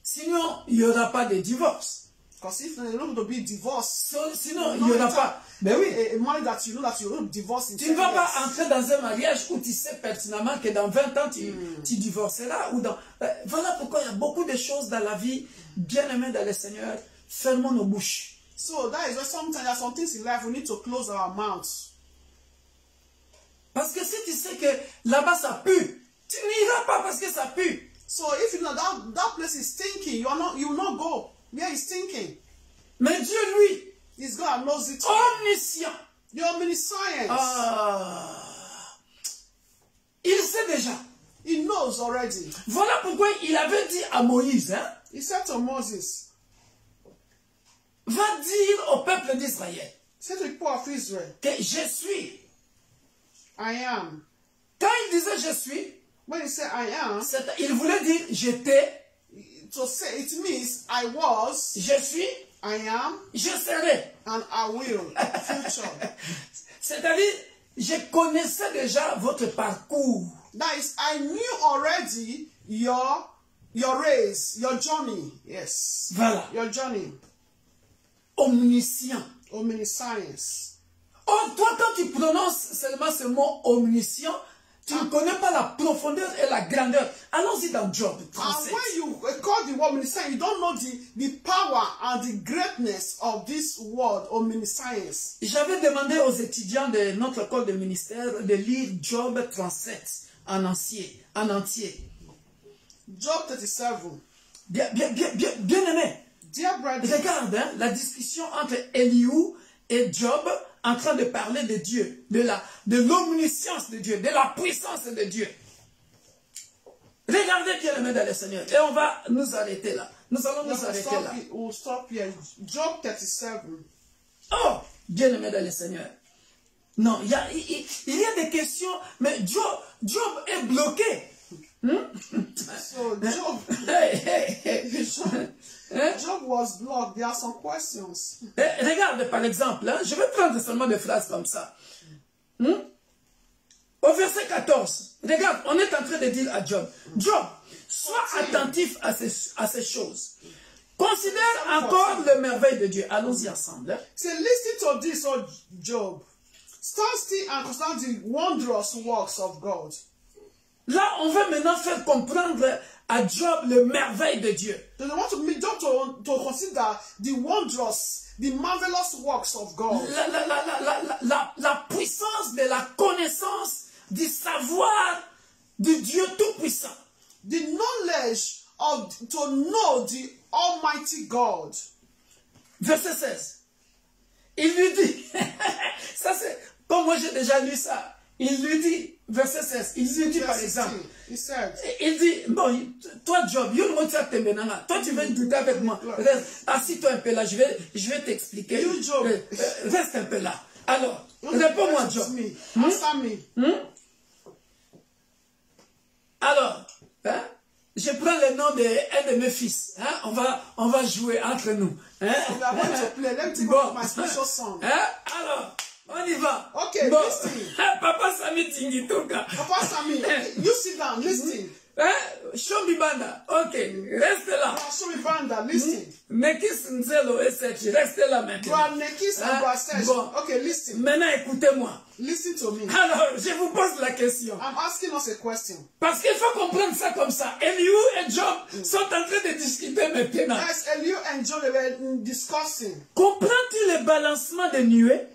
Sinon, il n'y aura pas de divorce. Because if there's not going to be divorce, Sinon, il n'y aura pas. Mais oui. a marriage that you know that you're going to divorce in Tu ne 10 vas pas years. entrer dans un mariage où tu sais pertinemment que dans 20 ans, tu divorceras. Voilà pourquoi il y a beaucoup de choses dans la vie, bien aimées dans le Seigneur. Fermons nos bouches. So that is why sometimes there are some things in life we need to close our mouths. Parce que si tu sais que là-bas ça pue, tu n'iras pas parce que ça pue. So if you know that place is stinking, you will not go where it's stinking. Mais Dieu, lui, He's God and knows it. omniscient. The omniscience. Il sait déjà. He knows already. Voilà pourquoi il avait dit à Moïse, hein, He said to Moses, va dire au peuple d'Israël say to the people of Israel, que je suis. I am. Quand il disait je suis, When he said I am, il voulait dire j'étais, to say it means I was, je suis, I am, je serai. and I will. Future. C'est-à-dire, je connaissais déjà votre parcours. That is, I knew already your race, your journey. Yes. Voilà. Your journey. Omniscient. Omniscience. Oh, toi, quand tu prononces seulement ce mot omniscient, tu ne connais pas la profondeur et la grandeur. Allons-y dans Job 37. And when you call the word omniscience, you don't know the power and the greatness of this word omniscience. J'avais demandé aux étudiants de notre école de ministère de lire Job 37 en entier. Job 37. Bien aimé. Dear brethren, Regarde hein, la discussion entre Elihu et Job en train de parler de Dieu, de l'omniscience de Dieu, de la puissance de Dieu. Regardez bien aimé dans le Seigneur. Et on va nous arrêter là. Nous allons nous arrêter là. We'll stop here. Job 37. Oh, bien aimé dans le Seigneur. Non, il y a des questions, mais Job est bloqué. So Job was blocked. There are some questions. Regarde par exemple, hein, je vais prendre seulement des phrases comme ça. Au verset 14, regarde, on est en train de dire à Job, Job, sois attentif à ces choses. Considère encore les merveilles de Dieu. Allons-y ensemble. Hein. So listen to this, oh Job. Stand still and consider the wondrous works of God. Là, on va maintenant faire comprendre à Job les merveilles de Dieu. They want to make Job to consider the wondrous, the marvelous works of God. La puissance de la connaissance, du savoir du Dieu tout-puissant. The knowledge to know the Almighty God. Verset 16. Il lui dit, ça c'est, comme moi j'ai déjà lu ça, il lui dit, verset 16, il lui dit par exemple, il dit, bon, toi Job, toi tu veux douter avec moi, assis-toi un peu là, je vais t'expliquer, reste un peu là. Alors, réponds-moi Job. Alors, hein, je prends le nom d'un de mes fils, hein, on va jouer entre nous. Hein? Bon. Hein? Alors, on y va. Okay, bon. Listen. Papa Sami Tingituka. Papa Sami, okay, you sit down, listen. Shomi Banda, ok, reste là. Shomi Banda, listen. Nekis Nzelo et Sechi, reste là maintenant. Nekis and Sechi. Bon. Ok, listen. Maintenant, écoutez-moi. Listen to me. Alors, je vous pose la question. I'm asking us a question. Parce qu'il faut comprendre ça comme ça. Elihu et Job sont en train de discuter maintenant. Yes, Elihu and Job were discussing. Comprends-tu le balancement des nuées?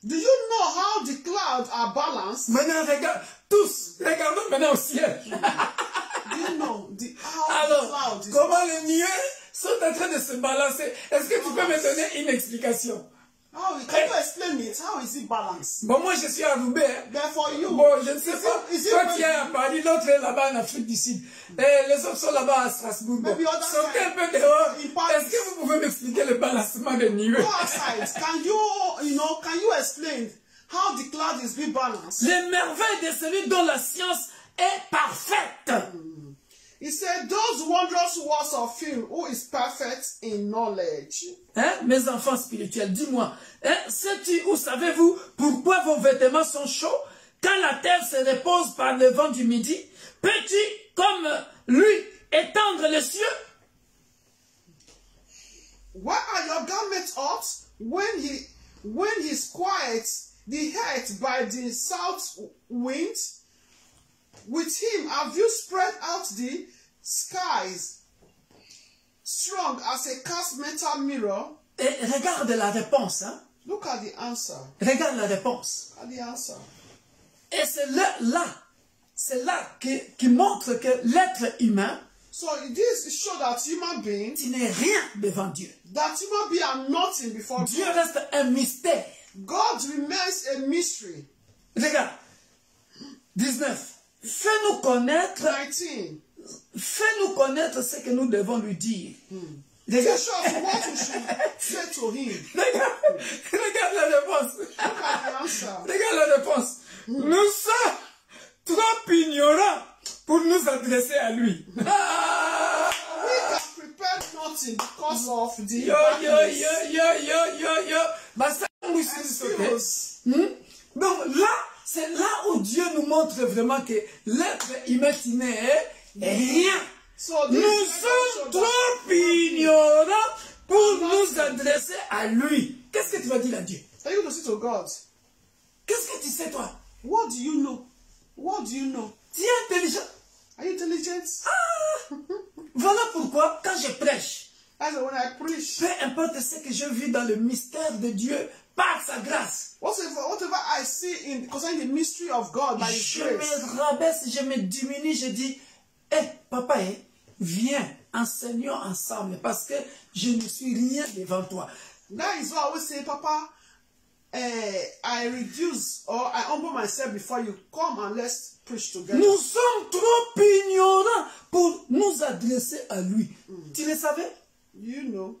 Do you know how the clouds are balanced? Maintenant, regarde, tous, regardons maintenant au ciel. Do you know how Alors, the clouds comment les nuées sont en train de se balancer? Est-ce que tu peux me donner une explication? Can you explain it? How is it balanced? Bon, moi je suis à Roubaix. But for you, bon, je ne sais pas. Toi tu es à Paris, l'autre est là-bas en Afrique du Sud. Et les autres sont là-bas à Strasbourg. Bon. Sortez un peu dehors. Est-ce que vous pouvez m'expliquer le balancement des nuées? Go outside. Can you explain how the cloud is being balanced? Les merveilles de celui dont la science est parfaite. He said, those wondrous works of him who is perfect in knowledge. Hein, mes enfants spirituels, dis-moi, hein, sais-tu ou savez-vous pourquoi vos vêtements sont chauds quand la terre se repose par le vent du midi? Peux-tu, comme lui, étendre les cieux? Why are your garments hot when he's quiet the earth by the south wind? With him have you spread out the skies, strong as a cast metal mirror? Et regarde la réponse. Hein? Look at the answer. Regarde la réponse. At the answer. Et c'est là qui montre que l'être humain, So this shows that human beings, tu n'es rien devant Dieu. that human beings are nothing before Dieu God. reste un mystère. God remains a mystery. Regarde, 19. Fais-nous connaître 19. ce que nous devons lui dire. Regarde, Teach us what we should say to him. regarde la réponse. Look at the answer. Regarde la réponse. Nous sommes trop ignorants pour nous adresser à lui. We can prepare nothing because of the Yo. Bah, ça, oui, c'est skills. Donc là, c'est là où Dieu nous montre vraiment que l'être humain est rien. So Nous this sommes trop ignorants pour nous adresser à lui. Qu'est-ce que tu vas dire à Dieu? Are you going to say to God, Qu'est-ce que tu sais, toi? what do you know? What do you know? Tu es intelligent. Are you intelligent? Voilà pourquoi, quand je prêche, That's when I preach. peu importe ce que je vis dans le mystère de Dieu, par sa grâce, Whatever I see in concerning the mystery of God by His je grace, me rabaisse, je me diminue, je dis, papa, viens, enseignons ensemble, parce que je ne suis rien devant toi. that is why I always say, Papa, I reduce or I humble myself before you. Come and let's preach together. Nous sommes trop ignorants pour nous adresser à lui. Tu le savais? You know,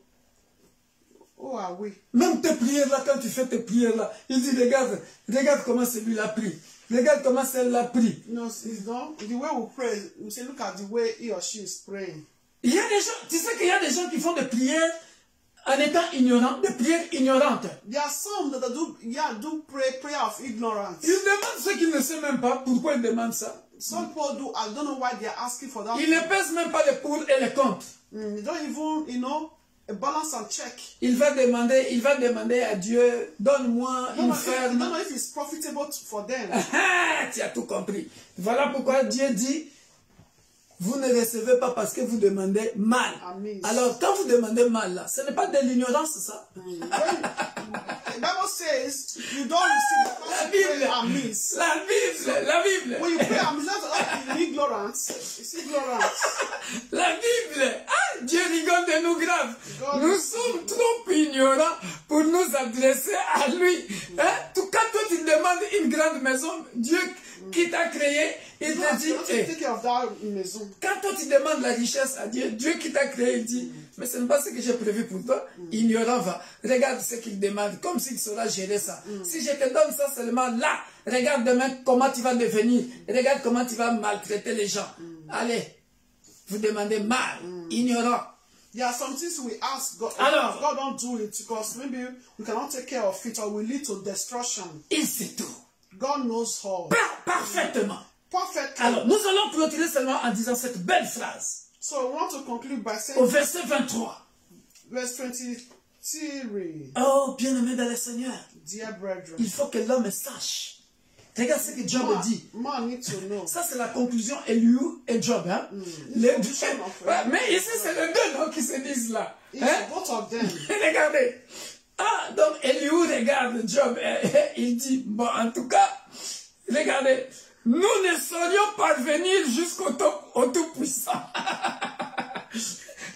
who are we? Même tes prières là, quand tu fais tes prières là, il dit, regarde comment celui-là prie. Regarde comment celle-là prie. No, it's not. The way we pray, we say, look at the way he or she is praying. Il y a des gens, tu sais qu'il y a des gens qui font des prières en étant ignorants, des prières ignorantes. There are some that do pray prayer of ignorance. Ils demandent ce qu'ils ne savent même pas. Pourquoi ils demandent ça? Some people do. I don't know why they are asking for that. Ils ne pèsent même pas les pour et les contre. They don't even, balance and check. Il va demander à Dieu, donne-moi Don't une know ferme. if it's profitable for them. Tu as tout compris. Voilà pourquoi Dieu dit, vous ne recevez pas parce que vous demandez mal. Amen. Alors, quand vous demandez mal, là, ce n'est pas de l'ignorance, ça. The Bible says you don't receive because you pray amiss. La Bible. When you pray amiss, that's not ignorance. It's ignorance. La Bible. Ah, Dieu rigole de nous grave. God. Nous sommes trop ignorants pour nous adresser à lui. Hein? Quand toi tu demandes une grande maison, Dieu qui t'a créé, il te dit, Take care of that maison. quand toi tu demandes la richesse à Dieu, Dieu qui t'a créé, il dit, mais ce n'est pas ce que j'ai prévu pour toi. Ignorant va. Regarde ce qu'il demande, comme s'il saura gérer ça. Si je te donne ça seulement là, regarde demain comment tu vas devenir. Regarde comment tu vas maltraiter les gens. Allez, vous demandez mal, ignorant. There are some things we ask God. Alors, God don't do it because maybe we cannot take care of it or will lead to destruction. Il sait tout. God knows all. Parfaitement. Perfectly. Alors, nous allons clôturer seulement en disant cette belle phrase. So we want to conclude by saying Au verset 23. verse 23. Oh, bien-aimé dans le Seigneur, Dear brethren, il faut que l'homme sache. Regarde ce que Job dit. man need to know. Ça, c'est la conclusion Elihu et Job. Hein? Les deux. Ouais, mais ici, c'est les deux noms qui se disent là. It's Hein? both of them. Regardez. Ah, donc Elihu regarde Job. Il dit, bon, en tout cas, regardez, nous ne saurions parvenir jusqu'au Tout-Puissant.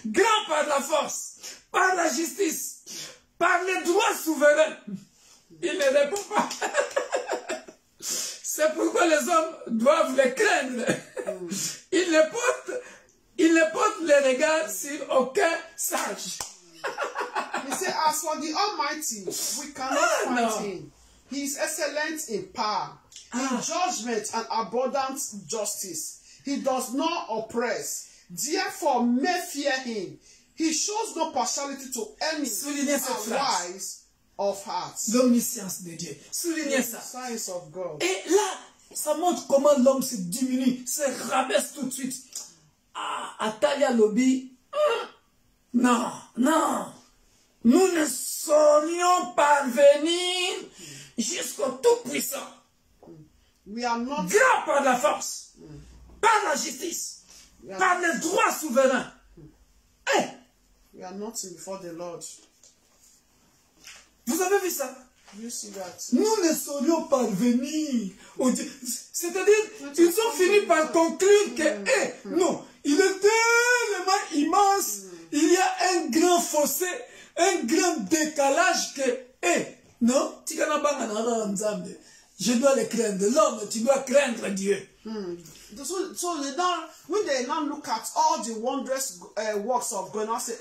Grand par la force, par la justice, par les droits souverains. Il ne répond pas. C'est pourquoi les hommes doivent les craindre. Ils ne portent les regards sur aucun sage. He said, as for the Almighty, we cannot find him. He is excellent in power, in judgment and abundant justice. He does not oppress. Therefore, men fear him. He shows no partiality to any Soulignez cette phrase. wise of heart. L'omniscience de Dieu. Soulignez ça. Science of God. Et là, ça montre comment l'homme se diminue, se rabaisse tout de suite. Ah, Atalia Lobby. Non, non. Nous ne saurions parvenir jusqu'au Tout-Puissant. We are not. Grand par la force, par la justice, par les droits souverains. We are nothing before the Lord. Vous avez vu ça? You see that? Nous ne saurions parvenir au Dieu. C'est-à-dire, ils ont fini par conclure que, non, il est tellement immense, il y a un grand fossé, un grand décalage que, non, je dois le craindre. L'homme, tu dois craindre Dieu. So when they now look at all the wondrous works of God, now say,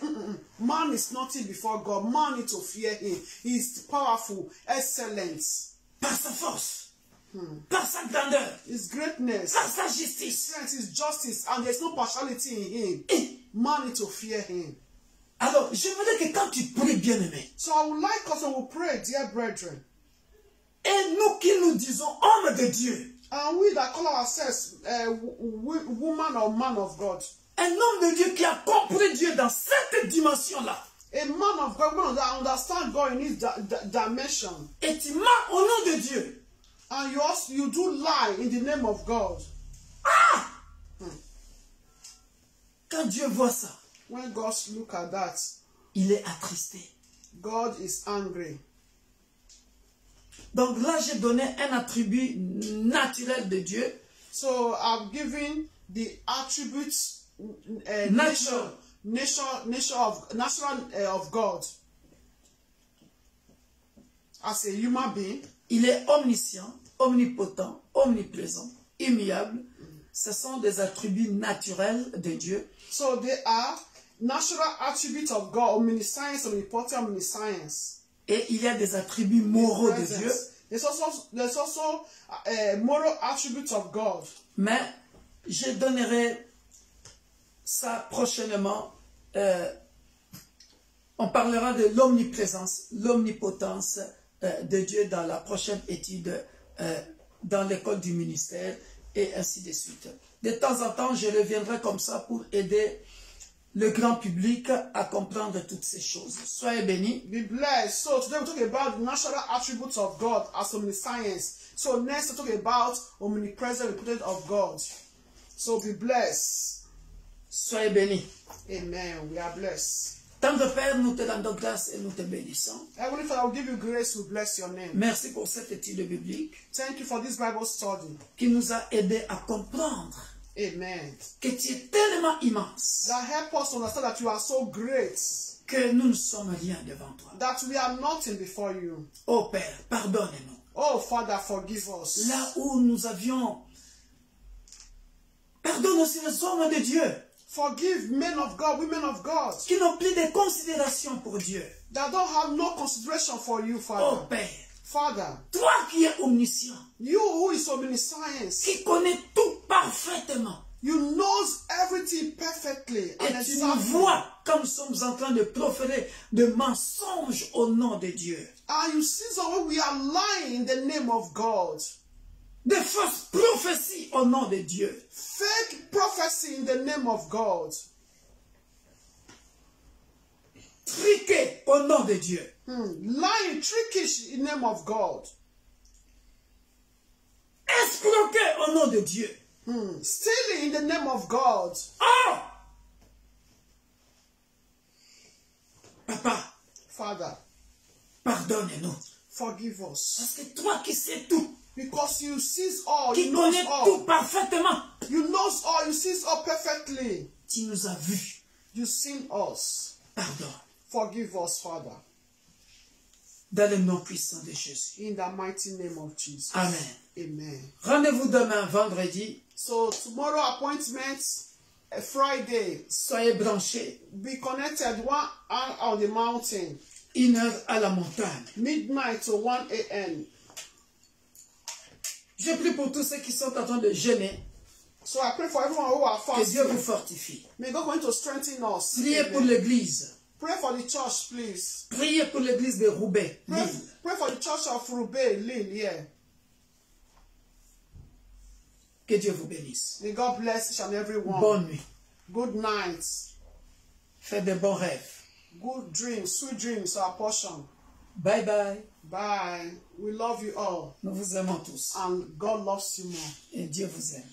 man is nothing before God. Man need to fear him. He is powerful, excellent. Par sa force, par sa grandeur, His greatness, par sa justice, strength, his justice, and there's no partiality in him. Man need to fear him. Alors, je voudrais que quand tu pries, bien-aimé, So I would like us to pray, dear brethren, et nous qui nous disons hommes de Dieu, and we that call ourselves woman or man of God, un homme de Dieu qui a compris Dieu dans cette dimension-là, a man of God, one that understand God in his dimension, et tu mens au nom de Dieu, and you do lie in the name of God. quand Dieu voit ça, When God look at that, il est attristé. God is angry. Donc là, j'ai donné un attribut naturel de Dieu. So I've given the attributes Natural of God as a human being. Il est omniscient, omnipotent, omniprésent, immuable. Ce sont des attributs naturels de Dieu. So they are natural attributes of God, omniscience, omnipotent, omniscience. Et il y a des attributs moraux de Dieu. There's also moral attributes of God. Mais je donnerai ça prochainement. On parlera de l'omniprésence, l'omnipotence de Dieu dans la prochaine étude dans l'école du ministère et ainsi de suite. De temps en temps, je reviendrai comme ça pour aider le grand public à comprendre toutes ces choses. Soyez bénis. Be blessed. So today we talk about the natural attributes of God as omniscience. So next we talk about omnipresent, omnipotent of God. So be blessed. Soyez bénis. Amen. We are blessed. Tendre Père, nous te rendons grâce et nous te bénissons. Heavenly Father, I will give you grace to bless your name. Merci pour cette étude biblique Thank you for this Bible study. qui nous a aidés à comprendre Amen. que tu es tellement immense That help us to understand that you are so great, que nous ne sommes rien devant toi. that we are nothing before you. Oh Père, pardonne-nous. Oh Father, forgive us. Là où nous avions... Pardonne aussi les hommes de Dieu Forgive men of God, women of God, qui n'ont plus de considération pour Dieu. that don't have no consideration for you, Oh Father. Père, Father, toi qui es omniscient, you who is omniscience, qui connais tout parfaitement, you knows everything perfectly and et tu nous exactly. vois quand nous sommes en train de proférer de mensonges au nom de Dieu, And you see so when we are lying in the name of God. de fausses prophéties au nom de Dieu, Fake prophecy in the name of God. triquées au nom de Dieu, Lying, trickish in the name of God. escroquées au nom de Dieu. Stealing in the name of God. Oh! Papa, Father, pardonne-nous. forgive us. Parce que toi qui sais tout, Because you sees all, qui you knows connais tout all. parfaitement, You knows all, you sees all perfectly. tu nous as vus. You seen us. Pardon. Forgive us, Father. Dans le nom puissant de Jésus. In the mighty name of Jesus. Amen. Amen. Rendez-vous demain, vendredi. So tomorrow appointment, Friday. Soyez branchés. Be connected 1 hour on the mountain. 1 heure à la montagne. Midnight to 1 a.m. Je prie pour tous ceux qui sont en train de jeûner. So I pray for everyone who are Que Dieu vous fasting. fortifie. May God going to strengthen us. Priez Amen. pour l'église. Pray for the church, please. Priez pour l'église de Roubaix, Pray, Lille. pray for the church of Roubaix, Lille, yeah. Que Dieu vous bénisse. May God bless each and every one. Bonne nuit. Good night. Faites de bons rêves. Good dreams, sweet dreams are our portion. Bye bye. Bye. We love you all. Nous vous aimons tous. And God loves you more. Et Dieu vous aime.